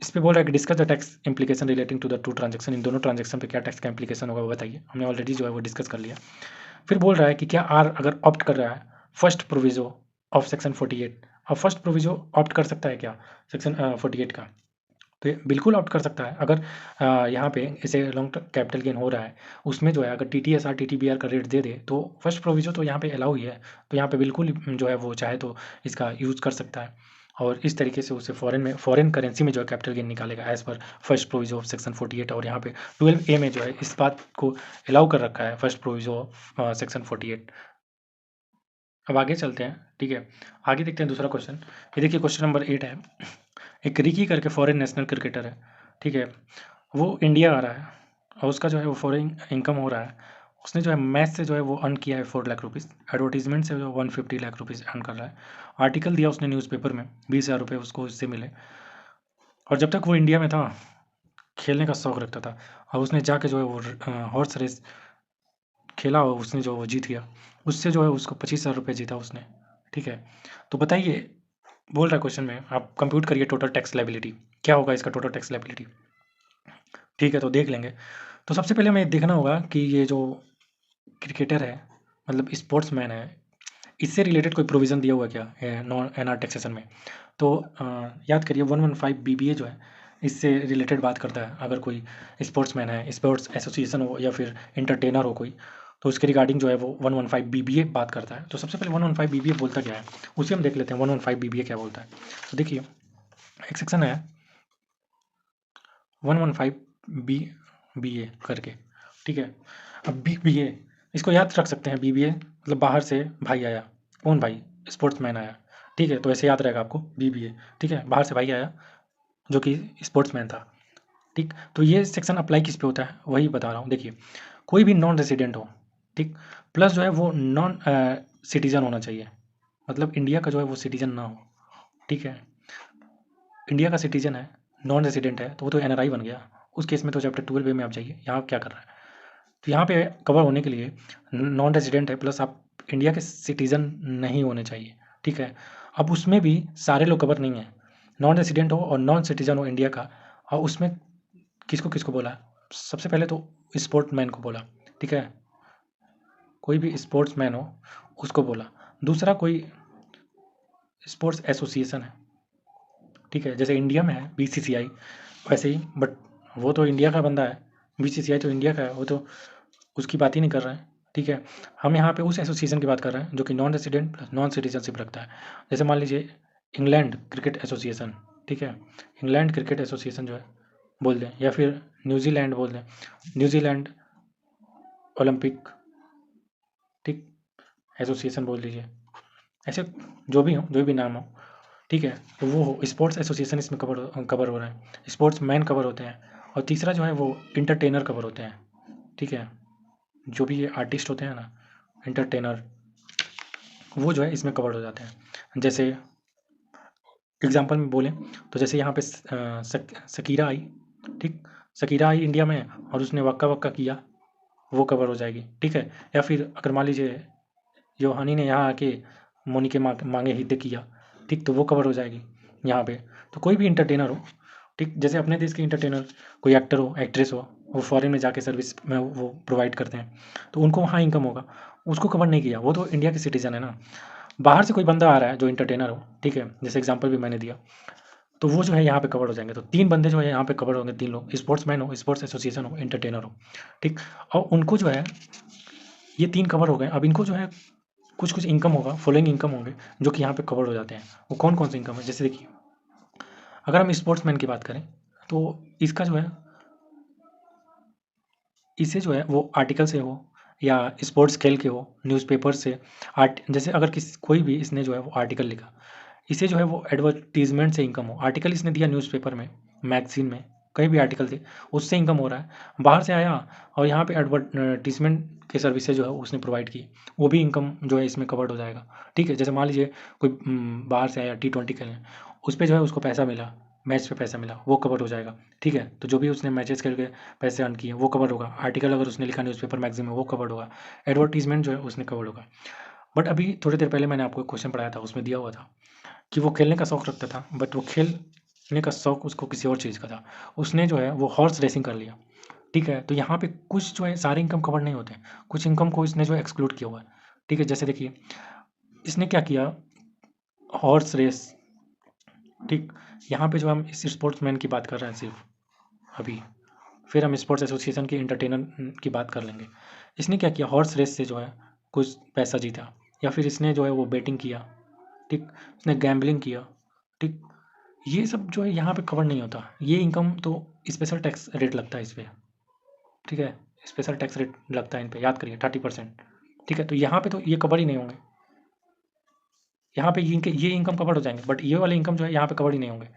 इस पे बोल रहा है कि discuss the tax implication relating to the 2 transaction, इन दोनों ट्रांजेक्शन पे क्या टैक्स का इम्प्लीकेशन होगा वो बताइए, हमने ऑलरेडी जो है वो डिस्कस कर लिया। फिर बोल रहा है कि क्या R अगर ऑप्ट कर रहा है फर्स्ट प्रोविजो ऑफ सेक्शन 48, अब फर्स्ट प्रोविजो ऑप्ट कर सकता है क्या सेक्शन 48 का, तो ये बिल्कुल ऑप्ट कर सकता है। अगर यहाँ पे इसे लॉन्ग टर्म कैपिटल गेन हो रहा है उसमें जो है अगर TTSR TTBR का रेट दे दे तो फर्स्ट प्रोविजो तो यहाँ पे अलाउ ही है, तो यहाँ पे बिल्कुल जो है वो चाहे तो इसका यूज़ कर सकता है, और इस तरीके से उसे फॉरेन करेंसी में जो है कैपिटल गेन निकालेगा as per first proviso of section 48। और यहाँ पे 12A में जो है इस बात को अलाउ कर रखा है फर्स्ट प्रोविजो ऑफ सेक्शन 48। अब आगे चलते हैं, ठीक है, आगे देखते हैं दूसरा क्वेश्चन। ये देखिए क्वेश्चन नंबर 8 है। एक रिकी करके फॉरेन नेशनल क्रिकेटर है, ठीक है, वो इंडिया आ रहा है और उसका जो है वो फॉरेन इनकम हो रहा है, उसने जो है मैच से जो है वो अर्न किया है 4 लाख रुपीज़, एडवर्टीजमेंट से जो 150 लाख रुपीज़ अर्न कर रहा है, आर्टिकल दिया उसने न्यूज़पेपर में, 20,000 रुपये उसको इससे मिले, और जब तक वो इंडिया में था खेलने का शौक रखता था, और उसने जाके जो है वो हॉर्स रेस खेला और उसने जो वो जीत गया, उससे जो है उसको 25,000 रुपये जीता उसने, ठीक है। तो बताइए, बोल रहा है क्वेश्चन में, आप कंप्यूट करिए टोटल टैक्स लायबिलिटी, क्या होगा इसका टोटल टैक्स लायबिलिटी, ठीक है। तो देख लेंगे। तो सबसे पहले हमें देखना होगा कि ये जो क्रिकेटर है, मतलब स्पोर्ट्समैन है, इससे रिलेटेड कोई प्रोविज़न दिया हुआ है क्या नॉन एनआर टैक्सेशन में। तो याद करिए 115 बीबीए जो है इससे रिलेटेड बात करता है। अगर कोई स्पोर्ट्समैन है, स्पोर्ट्स एसोसिएशन हो या फिर एंटरटेनर हो कोई, तो उसके रिगार्डिंग जो है वो 115 बीबीए बात करता है। तो सबसे पहले 115 बीबीए बोलता क्या है, उसे हम देख लेते हैं 115 बीबीए क्या बोलता है। तो देखिए, एक सेक्शन है 115 बी ए करके, ठीक है। अब बीबीए इसको याद रख सकते हैं, बीबीए मतलब बाहर से भाई आया, कौन भाई, स्पोर्ट्समैन आया, ठीक है। तो ऐसे याद रहेगा आपको बीबीए, ठीक है, बाहर से भाई आया जो कि स्पोर्ट्समैन था, ठीक। तो ये सेक्शन अप्लाई किस पे होता है वही बता रहा हूँ। देखिए, कोई भी नॉन रेसिडेंट हो, ठीक, प्लस जो है वो नॉन सिटीजन होना चाहिए, मतलब इंडिया का जो है वो सिटीजन ना हो, ठीक है। इंडिया का सिटीजन है, नॉन रेसिडेंट है, तो वो तो एनआरआई बन गया। उस केस में तो चैप्टर 12 में आप जाइए, यहाँ क्या कर रहा है। तो यहाँ पे कवर होने के लिए नॉन रेजिडेंट है प्लस आप इंडिया के सिटीज़न नहीं होने चाहिए, ठीक है। अब उसमें भी सारे लोग कवर नहीं हैं, नॉन रेजिडेंट हो और नॉन सिटीज़न हो इंडिया का, और उसमें किसको किसको बोला, सबसे पहले तो स्पोर्ट्समैन को बोला, ठीक है, कोई भी स्पोर्ट्समैन हो उसको बोला। दूसरा कोई स्पोर्ट्स एसोसिएशन है, ठीक है, जैसे इंडिया में है बीसीसीआई, वैसे ही, बट वो तो इंडिया का बंदा है, बीसीसीआई तो इंडिया का है, वो तो उसकी बात ही नहीं कर रहे हैं, ठीक है। हम यहाँ पे उस एसोसिएशन की बात कर रहे हैं जो कि non resident plus non citizenship रखता है। जैसे मान लीजिए इंग्लैंड क्रिकेट एसोसिएशन, ठीक है, इंग्लैंड क्रिकेट एसोसिएशन जो है बोल दें, या फिर न्यूजीलैंड बोल दें, न्यूजीलैंड ओलंपिक, ठीक, एसोसिएशन बोल दीजिए, ऐसे जो भी हो, जो भी नाम हो, ठीक है। तो वो हो स्पोर्ट्स एसोसिएशन, इसमें कवर हो रहे हैं, स्पोर्ट्स मैन कवर होते हैं। और तीसरा जो है वो इंटरटेनर कवर होते हैं, ठीक है, जो भी ये आर्टिस्ट होते हैं ना, एंटरटेनर, वो जो है इसमें कवर हो जाते हैं। जैसे एग्जांपल में बोलें तो जैसे यहाँ पे शकीरा आई, ठीक, शकीरा आई इंडिया में और उसने वक्का वक्का किया, वो कवर हो जाएगी, ठीक है। या फिर अगर मान लीजिए योहानी ने यहाँ आके मोनी के मांगे हिट किया, ठीक, तो वो कवर हो जाएगी यहाँ पे। तो कोई भी इंटरटेनर हो, ठीक, जैसे अपने देश के इंटरटेनर, कोई एक्टर हो, एक्ट्रेस हो, वो फॉरेन में जाके सर्विस में वो प्रोवाइड करते हैं, तो उनको वहाँ इनकम होगा, उसको कवर नहीं किया, वो तो इंडिया के सिटीजन है ना। बाहर से कोई बंदा आ रहा है जो इंटरटेनर हो, ठीक है, जैसे एग्जांपल भी मैंने दिया, तो वो जो है यहाँ पे कवर हो जाएंगे। तो 3 बंदे जो है यहाँ पे कवर होंगे, 3 लोग, स्पोर्ट्समैन हो, स्पोर्ट्स एसोसिएशन हो, एंटरटेनर हो, ठीक। और उनको जो है ये 3 कवर हो गए। अब इनको जो है कुछ इनकम होगा, फॉलोइंग इनकम होंगे जो कि यहाँ पे कवर हो जाते हैं। वो कौन-कौन से इनकम है, जैसे देखिए, अगर हम स्पोर्ट्समैन की बात करें तो इसका जो है, इसे जो है वो आर्टिकल से हो या स्पोर्ट्स खेल के हो, न्यूज़पेपर से, आर्ट, जैसे अगर कोई भी इसने जो है वो आर्टिकल लिखा, इसे जो है वो एडवर्टीजमेंट से इनकम हो, आर्टिकल इसने दिया न्यूज़पेपर में, मैगजीन में, कहीं भी आर्टिकल थे, उससे इनकम हो रहा है। बाहर से आया और यहाँ पे एडवर्टीजमेंट के सर्विसेज जो है उसने प्रोवाइड की, वो भी इनकम जो है इसमें कवर्ड हो जाएगा, ठीक है। जैसे मान लीजिए कोई बाहर से आया T20 खेलने, उस पर जो है उसको पैसा मिला, मैच पे पैसा मिला, वो कवर हो जाएगा, ठीक है। तो जो भी उसने मैचेस खेल के पैसे अर्न किए वो कवर होगा, आर्टिकल अगर उसने लिखा न्यूज़पेपर मैगजीन में वो कवर होगा, एडवर्टीजमेंट जो है उसने कवर होगा। बट अभी थोड़ी देर पहले मैंने आपको एक क्वेश्चन पढ़ाया था, उसमें दिया हुआ था कि वो खेलने का शौक रखता था, बट वो खेलने का शौक उसको किसी और चीज़ का था, उसने जो है वो हॉर्स रेसिंग कर लिया, ठीक है। तो यहाँ पे कुछ जो है सारे इनकम कवर नहीं होते, कुछ इनकम को इसने जो है एक्सक्लूड किया हुआ है, ठीक है। जैसे देखिए इसने क्या किया, हॉर्स रेस, ठीक, यहाँ पे जो हम इस स्पोर्ट्समैन की बात कर रहे हैं सिर्फ अभी, फिर हम स्पोर्ट्स एसोसिएशन की एंटरटेनर की बात कर लेंगे। इसने क्या किया, हॉर्स रेस से जो है कुछ पैसा जीता, या फिर इसने जो है वो बेटिंग किया, ठीक, इसने गैम्बलिंग किया, ठीक, ये सब जो है यहाँ पे कवर नहीं होता। ये इनकम तो स्पेशल टैक्स रेट लगता है इस पे, ठीक है, स्पेशल टैक्स रेट लगता है इन पे, याद करिए 30%, ठीक है। तो यहाँ पे तो ये कवर ही नहीं होंगे, यहाँ पे ये इनकम कवर हो जाएंगे, बट ये वाले इनकम जो है यहाँ पे कवर ही नहीं होंगे,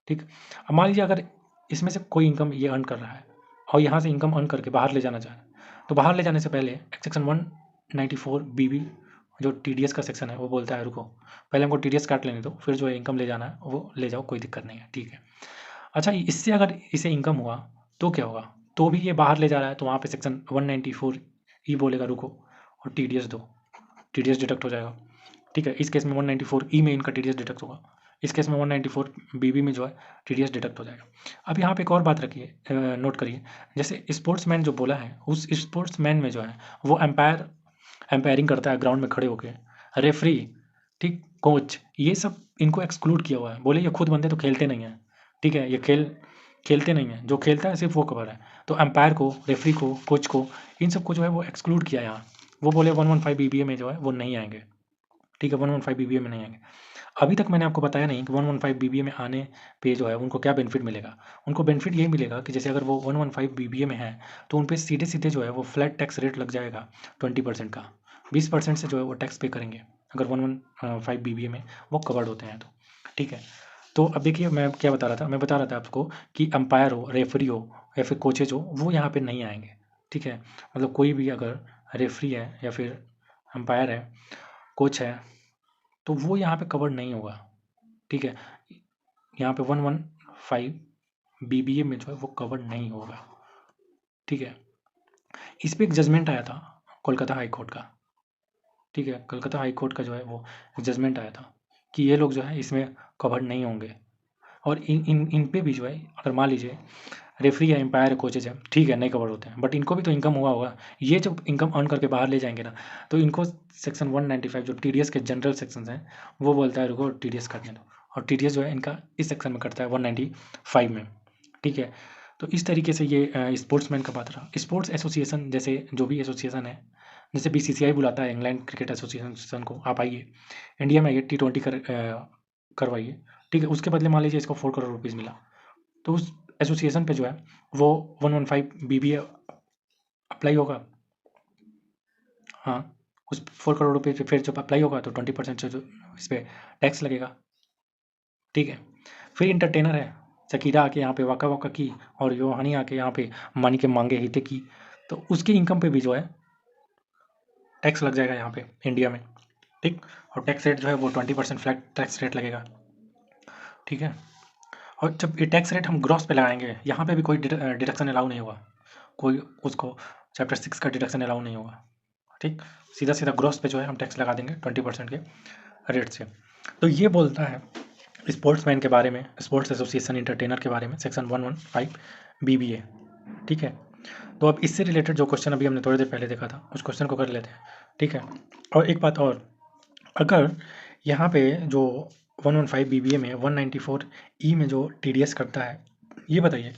ठीक। अब मान लीजिए अगर इसमें से कोई इनकम ये अर्न कर रहा है और यहाँ से इनकम अर्न करके बाहर ले जाना चाह रहा है, तो बाहर ले जाने से पहले सेक्शन 194 बीबी जो टीडीएस का सेक्शन है वो बोलता है रुको, पहले हमको टीडीएस काट लेने दो, फिर जो है इनकम ले जाना है वो ले जाओ, कोई दिक्कत नहीं है, ठीक है। अच्छा, इससे अगर इसे इनकम हुआ तो क्या होगा, तो भी ये बाहर ले जा रहा है, तो वहाँ पे सेक्शन 194 ई बोलेगा रुको और टीडीएस दो, TDS डिडक्ट हो जाएगा, ठीक है। इस केस में 194E में इनका TDS डिडक्ट होगा, इस केस में 194BB में जो है TDS डिडक्ट हो जाएगा। अब यहाँ पे एक और बात रखिए, नोट करिए, जैसे स्पोर्ट्समैन जो बोला है, उस स्पोर्ट्समैन में जो है वो एम्पायरिंग करता है ग्राउंड में खड़े होके, रेफरी, ठीक, कोच, ये सब इनको एक्सक्लूड किया हुआ है। बोले ये खुद बंदे तो खेलते नहीं हैं, ठीक है, ये खेलते नहीं हैं, जो खेलता है सिर्फ वो कवर है। तो एम्पायर को, रेफरी को, कोच को, इन सबको जो है वो एक्सक्लूड किया यहाँ। वो बोले 115 BBA में जो है वो नहीं आएंगे, ठीक है, 115 BBA में नहीं आएंगे। अभी तक मैंने आपको बताया नहीं कि 115 BBA में आने पे जो है उनको क्या बेनिफिट मिलेगा। उनको बेनिफिट यही मिलेगा कि जैसे अगर वो 115 BBA में है तो उन पे सीधे सीधे जो है वो फ्लैट टैक्स रेट लग जाएगा 20% का, 20% से जो है वो टैक्स पे करेंगे अगर 115 BBA में वो कवर्ड होते हैं तो, ठीक है। तो अब देखिए मैं क्या बता रहा था, मैं बता रहा था आपको कि अंपायर हो, रेफरी हो या फिर कोचेज हो, वो यहाँ पे नहीं आएंगे, ठीक है। मतलब कोई भी अगर रेफरी है या फिर अंपायर है, कोच है, तो वो यहाँ पे कवर्ड नहीं होगा, ठीक है। यहाँ पे 115 BBA में जो है वो कवर्ड नहीं होगा, ठीक है। इस पे एक जजमेंट आया था कोलकाता हाई कोर्ट का, ठीक है, कोलकाता हाई कोर्ट का जो है वो जजमेंट आया था कि ये लोग जो है इसमें कवर्ड नहीं होंगे। और इन पे भी जो है अगर मान लीजिए रेफरी है, एम्पायर है, कोचेज है, ठीक है, नहीं कवर होते हैं, बट इनको भी तो इनकम हुआ होगा। ये जब इनकम अर्न करके बाहर ले जाएंगे ना, तो इनको सेक्शन 195 जो TDS के जनरल सेक्शन हैं वो बोलता है रुको TDS काटने दो, और TDS जो है इनका इस सेक्शन में कटता है 195 में, ठीक है। तो इस तरीके से ये स्पोर्ट्समैन का बात रहा। स्पोर्ट्स एसोसिएशन जैसे जो भी एसोसिएशन है, जैसे BCCI बुलाता है इंग्लैंड क्रिकेट एसोसिएशन को, आप आइए इंडिया में आइए, T20 करवाइए, ठीक है। उसके बदले मान लीजिए इसको 4 करोड़ रुपीज़ मिला, तो उस एसोसिएशन पे जो है वो 115 BBA अप्लाई होगा, हाँ, उस 4 करोड़ रुपये पे फिर जब अप्लाई होगा तो 20% से जो इस पर टैक्स लगेगा, ठीक है। फिर इंटरटेनर है, शकीरा आके यहाँ पे वाका वाका की, और योहानी आके यहाँ पे मानी के मांगे हिते की, तो उसकी इनकम पे भी जो है टैक्स लग जाएगा यहाँ पे इंडिया में, ठीक। और टैक्स रेट जो है वो 20% फ्लैट टैक्स रेट लगेगा, ठीक है। और जब ये टैक्स रेट हम ग्रॉस पे लगाएंगे, यहाँ पे भी कोई डिडक्शन अलाउ नहीं होगा, कोई उसको चैप्टर 6 का डिडक्शन अलाउ नहीं होगा, ठीक। सीधा सीधा ग्रॉस पे जो है हम टैक्स लगा देंगे 20% के रेट से। तो ये बोलता है स्पोर्ट्समैन के बारे में, स्पोर्ट्स एसोसिएशन इंटरटेनर के बारे में सेक्शन 115 BBA, ठीक है। तो अब इससे रिलेटेड जो क्वेश्चन अभी हमने थोड़ी देर पहले देखा था उस क्वेश्चन को कर लेते हैं, ठीक है। और एक बात और, अगर यहाँ पे जो 115 BBA में 194E में जो TDS करता है, ये बताइए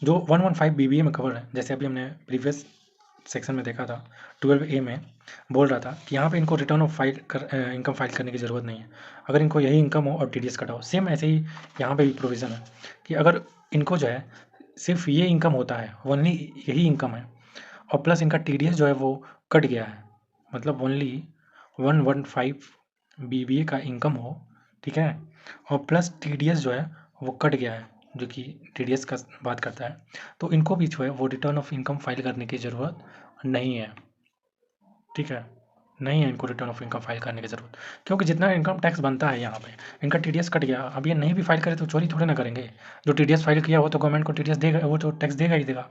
जो 115 BBA में कवर है, जैसे अभी हमने प्रीवियस सेक्शन में देखा था 12A में बोल रहा था कि यहाँ पे इनको रिटर्न ऑफ इनकम फाइल करने की ज़रूरत नहीं है अगर इनको यही इनकम हो और TDS कटा हो। सेम ऐसे ही यहाँ पे भी प्रोविज़न है कि अगर इनको जो है सिर्फ ये इनकम होता है, ओनली यही इनकम है, और प्लस इनका TDS जो है वो कट गया है, मतलब ओनली 115 BBA का इनकम हो, ठीक है, और प्लस TDS जो है वो कट गया है, जो कि TDS का बात करता है, तो इनको भी जो है वो रिटर्न ऑफ इनकम फाइल करने की ज़रूरत नहीं है, ठीक है। नहीं है इनको रिटर्न ऑफ इनकम फाइल करने की ज़रूरत, क्योंकि जितना इनकम टैक्स बनता है यहाँ पे इनका TDS कट गया। अब ये नहीं भी फाइल करे तो चोरी थोड़े ना करेंगे, जो TDS फाइल किया वो तो गवर्नमेंट को TDS देगा, वो तो टैक्स देगा ही देगा।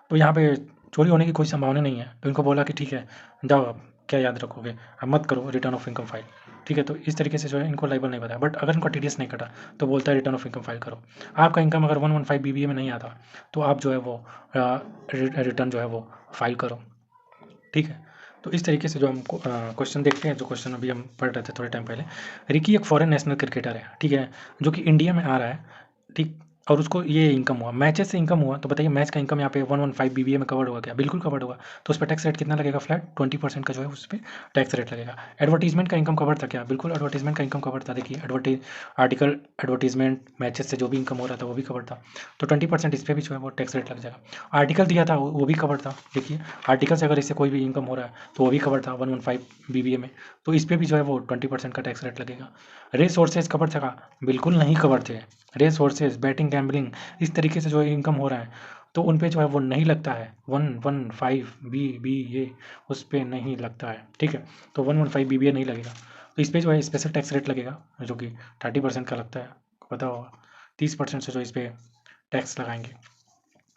तो यहाँ पे चोरी होने की कोई संभावना नहीं है, तो इनको बोला कि ठीक है जाओ, अब क्या याद रखोगे, अब मत करो रिटर्न ऑफ इनकम फाइल, ठीक है। तो इस तरीके से जो है इनको लाइबल नहीं बताया, बट अगर इनको TDS नहीं कटा तो बोलता है रिटर्न ऑफ इनकम फाइल करो। आपका इनकम अगर 115 BBA में नहीं आता तो आप जो है वो रिटर्न जो है वो फाइल करो, ठीक है। तो इस तरीके से जो हम क्वेश्चन देखते हैं, जो क्वेश्चन अभी हम पढ़ रहे थे थोड़े टाइम पहले, रिकी एक फॉरेन नेशनल क्रिकेटर है, ठीक है, जो कि इंडिया में आ रहा है, ठीक, और उसको ये इनकम हुआ, मैचेस से इनकम हुआ, तो बताइए मैच का इनकम यहाँ पे 115 BBA में कवर्ड होगा क्या? बिल्कुल कवर्ड होगा। तो उस पर टैक्स रेट कितना लगेगा? फ्लैट 20% का जो है उस पर टैक्स रेट लगेगा। एडवर्टीजमेंट का इनकम कवर्ड था क्या? बिल्कुल एडवर्टीजमेंट का इनकम कवर्ड था। देखिए आर्टिकल, एडवर्टीजमेंट, मैचेस से जो भी इनकम हो रहा था वो भी कवर्ड था, तो 20% इस पर भी जो है वो टैक्स रेट लग जाएगा। आर्टिकल दिया था वो भी कवर्ड था, देखिए आर्टिकल से अगर इससे कोई भी इनकम हो रहा है तो वो भी कवर्ड था 115 BBA में, तो इस पर भी जो है वो 20% का टैक्स रेट लगेगा। रे सोर्सेज कवर था? बिल्कुल नहीं कवर थे। रे सोर्सेज, बैटिंग, गैम्बलिंग, इस तरीके से जो इनकम हो रहा है तो उन पे जो है वो नहीं लगता है 115 BBA, उस पर नहीं लगता है, ठीक है। तो 115 BBA नहीं लगेगा, तो इस पर जो है स्पेशल टैक्स रेट लगेगा जो कि 30% का लगता है, पता होगा। 30% से जो इस पर टैक्स लगाएंगे।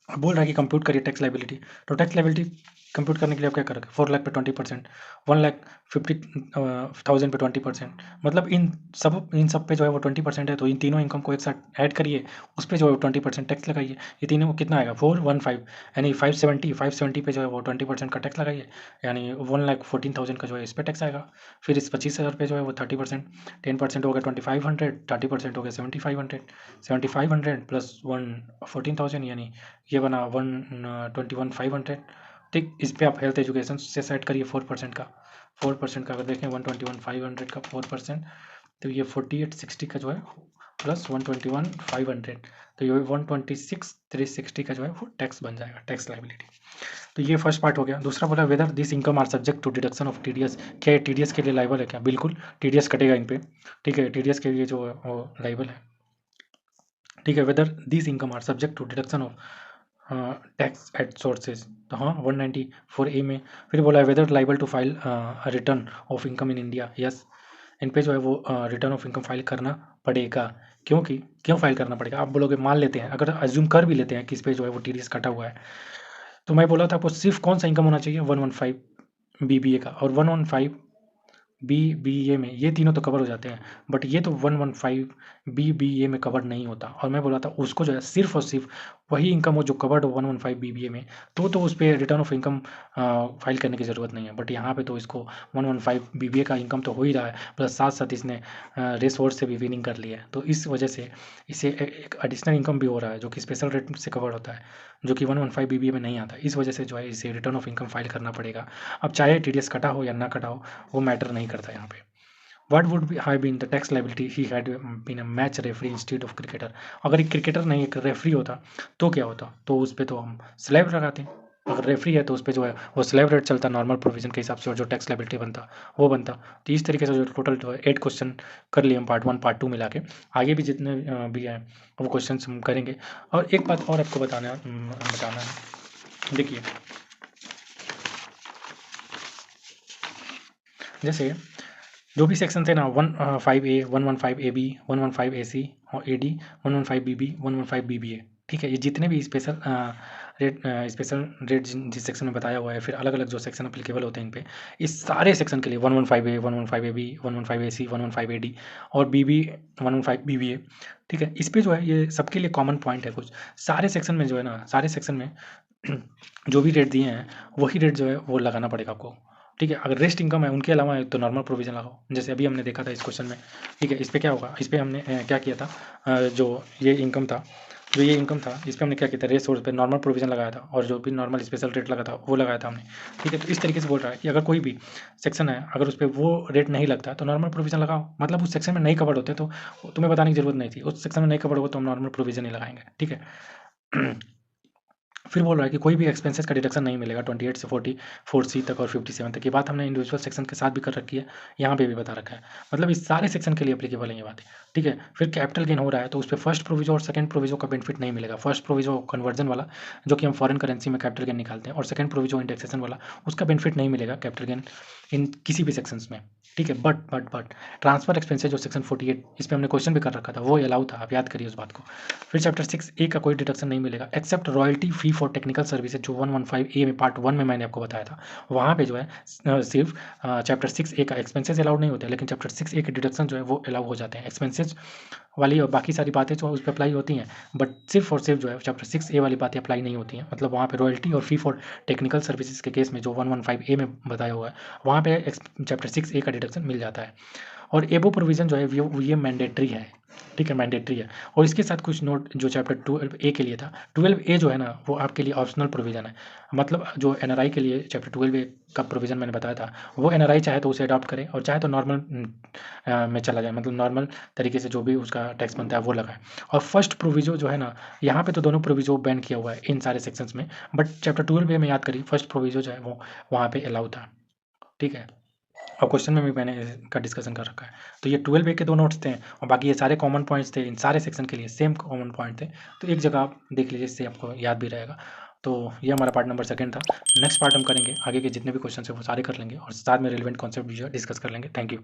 अब बोल रहा है कि कंप्यूट करिए टैक्स लाइबिलिटी, तो टैक्स लाइबिलिटी कंप्यूट करने के लिए आप क्या करोगे, 4 लाख पे 20%, 1,50,000 पे 20%, मतलब इन सब पे जो है वो 20% है। तो इन तीनों इनकम को एक साथ ऐड करिए, उस पे जो है 20% टैक्स लगाइए। ये तीनों कितना आएगा, 415, यानी 570 पे जो है वो 20% का टैक्स लगाइए, यानी 1,14,000 का जो है इस पे टैक्स आएगा। फिर इस 25,000 पे जो है वो 30%, 10% हो गया 2,500, 30% हो गया 7,500, 7,500 प्लस 1,14,000, यानी ये बना 1,21,500। ठीक, इस पे आप हेल्थ एजुकेशन से सेट करिए 4% का। 4% का अगर देखें 121,500 का 4%, तो ये 4860 का जो है प्लस 121,500, तो ये 126,360 का जो है वो टैक्स बन जाएगा, टैक्स लाइबिलिटी। तो ये फर्स्ट पार्ट हो गया। दूसरा बोला whether this income are subject to deduction of TDS, क्या ये टीडीएस के लिए लाइबल है क्या? बिल्कुल टीडीएस कटेगा इन पे। ठीक है, टीडीएस के लिए जो है वो लाइबल है। ठीक है, whether this income are subject to deduction of tax at sources, तो हाँ 194A में। फिर बोला है whether liable to file return of income in India, yes, इन पे जो है वो रिटर्न ऑफ इनकम फाइल करना पड़ेगा। क्योंकि क्यों फाइल करना पड़ेगा आप बोलोगे, मान लेते हैं, अगर अज्यूम कर भी लेते हैं कि इस पे जो है वो टीडीएस कटा हुआ है, तो मैं बोला था आपको सिर्फ कौन सा इनकम होना चाहिए, 115 बीबीए का, और 115 बीबीए में ये तीनों तो कवर हो जाते हैं, बट ये तो 115 बीबीए में कवर नहीं होता। और मैं बोला था उसको जो है सिर्फ और सिर्फ वही इनकम हो जो कवर्ड हो 115 बीबीए में, तो उस पर रिटर्न ऑफ इनकम फाइल करने की ज़रूरत नहीं है। बट यहाँ पे तो इसको 115 बीबीए का इनकम तो हो ही रहा है, प्लस साथ साथ इसने रेस वॉर्स से भी विनिंग कर लिया है, तो इस वजह से इसे एक एडिशनल इनकम भी हो रहा है जो कि स्पेशल रेट से कवर होता है, जो कि 115 बीबीए में नहीं आता। इस वजह से जो है इसे रिटर्न ऑफ इनकम फाइल करना पड़ेगा। अब चाहे टीडीएस कटा हो या ना कटा हो, वो मैटर नहीं करता यहाँ पे। What would be have been the tax liability he had been a match referee instead of cricketer? अगर एक क्रिकेटर नहीं एक रेफरी होता तो क्या होता, तो उस पर तो हम स्लैब लगाते हैं। अगर रेफरी है तो उस पर जो है वो स्लैब रेट चलता नॉर्मल प्रोविजन के हिसाब से, और जो टैक्स लाइबिलिटी बनता वो बनता। तो इस तरीके से जो टोटल जो है 8 क्वेश्चन कर लिए हम पार्ट 1 पार्ट 2 मिला के। आगे भी जितने भी हैं वो क्वेश्चन हम करेंगे। और एक बात और आपको बताना है, देखिए जैसे जो भी सेक्शन थे ना 15A 115AB 115AC और AD 115BB 115BBA, ठीक है, ये जितने भी स्पेशल रेट जिस सेक्शन में बताया हुआ है, फिर अलग अलग जो सेक्शन अप्लीकेबल होते हैं इन पे, इस सारे सेक्शन के लिए 115A 115AB 115AC 115AD और BB 115BBA, ठीक है, इस पे जो है ये सबके लिए कॉमन पॉइंट है कुछ। सारे सेक्शन में जो है ना, सारे सेक्शन में जो भी रेट दिए हैं वही रेट जो है वो लगाना पड़ेगा आपको। ठीक है, अगर रेस्ट इनकम है उनके अलावा है तो नॉर्मल प्रोविजन लगाओ, जैसे अभी हमने देखा था इस क्वेश्चन में। ठीक है, इस पे क्या होगा, इस पे हमने क्या किया था, जो ये इनकम था इस पे हमने क्या किया था, रेस सोर्स पे नॉर्मल प्रोविजन लगाया था, और जो भी नॉर्मल स्पेशल रेट लगा था वो लगाया था हमने। ठीक है, तो इस तरीके से बोल रहा है कि अगर कोई भी सेक्शन है अगर उस पर वो रेट नहीं लगता तो नॉर्मल प्रोविजन लगाओ, मतलब उस सेक्शन में नहीं कवर्ड होते तो तुम्हें बताने की जरूरत नहीं थी, उस सेक्शन में नहीं कवर्ड होगा तो हम नॉर्मल प्रोविजन ही लगाएंगे। ठीक है। फिर बोल रहा है कि कोई भी एक्सपेंसेस का डिडक्शन नहीं मिलेगा 28 से 44C तक और 57 तक। ये बात हमने इंडिविजुअल सेक्शन के साथ भी कर रखी है, यहाँ पे भी बता रखा है, मतलब इस सारे सेक्शन के लिए एप्लीकेबल है ये बातें। ठीक है, फिर कैपिटल गेन हो रहा है तो उस पर फर्स्ट प्रोविजो और सेकंड प्रोविजो का बेनिफिट नहीं मिलेगा। फर्स्ट प्रोविजो कन्वर्जन वाला जो कि हम फॉरेन करेंसी में कैपिटल गेन निकालते हैं, और सेकंड प्रोविजो इंडेक्सेशन वाला उसका बेनिफिट नहीं मिलेगा कैपिटल गेन इन किसी भी सेक्शंस में। ठीक है, बट ट्रांसफर एक्सपेंसेस जो सेक्शन 48 इस पर हमने क्वेश्चन भी कर रखा था वो अलाउ था, आप याद करिए उस बात को। फिर चैप्टर 6A का कोई डिडक्शन नहीं मिलेगा except royalty fee for technical services, जो 115A में पार्ट 1 में मैंने आपको बताया था, वहाँ पे जो है सिर्फ चैप्टर 6A का एक्सपेंसेस अलाउड नहीं होते, लेकिन चैप्टर 6A के डिडक्शन जो है वो अलाउ हो जाते हैं। एक्सपेंसेस वाली और बाकी सारी बातें जो उस पर अप्लाई होती हैं, बट सिर्फ और सिर्फ जो है चैप्टर 6A वाली बातें अप्लाई नहीं होती हैं, मतलब वहाँ पे रॉयल्टी और फी फॉर टेक्निकल सर्विसेज के केस में जो 115A में बताया हुआ है वहाँ पे चैप्टर 6A का डिडक्शन मिल जाता है। और एबो प्रोविज़न जो है ये मैंडेटरी है। ठीक है, मैंडेटरी है। और इसके साथ कुछ नोट जो चैप्टर 12A के लिए था, 12A जो है ना वो आपके लिए ऑप्शनल प्रोविज़न है, मतलब जो NRI के लिए चैप्टर 12A का प्रोविज़न मैंने बताया था, वो NRI चाहे तो उसे अडॉप्ट करे और चाहे तो नॉर्मल में चला जाए, मतलब नॉर्मल तरीके से जो भी उसका टैक्स बनता है वो लगाए। और फर्स्ट प्रोविजो जो है ना, यहाँ पे तो दोनों प्रोविजो बैन किया हुआ है इन सारे सेक्शंस में, बट चैप्टर 12A में याद करिए फर्स्ट प्रोविजो जो है वो वहाँ पे अलाउ था। ठीक है, और क्वेश्चन में भी मैंने इसका डिस्कशन कर रखा है। तो ये 12A के 2 नोट्स थे और बाकी ये सारे कॉमन पॉइंट्स थे, इन सारे सेक्शन के लिए सेम कॉमन पॉइंट थे, तो एक जगह आप देख लीजिए, इससे आपको याद भी रहेगा। तो ये हमारा पार्ट नंबर 2 था। नेक्स्ट पार्ट हम करेंगे, आगे के जितने भी क्वेश्चन है वो सारे कर लेंगे और साथ में रिलेवेंट कॉन्सेप्ट भी जो है डिस्कस कर लेंगे। Thank you.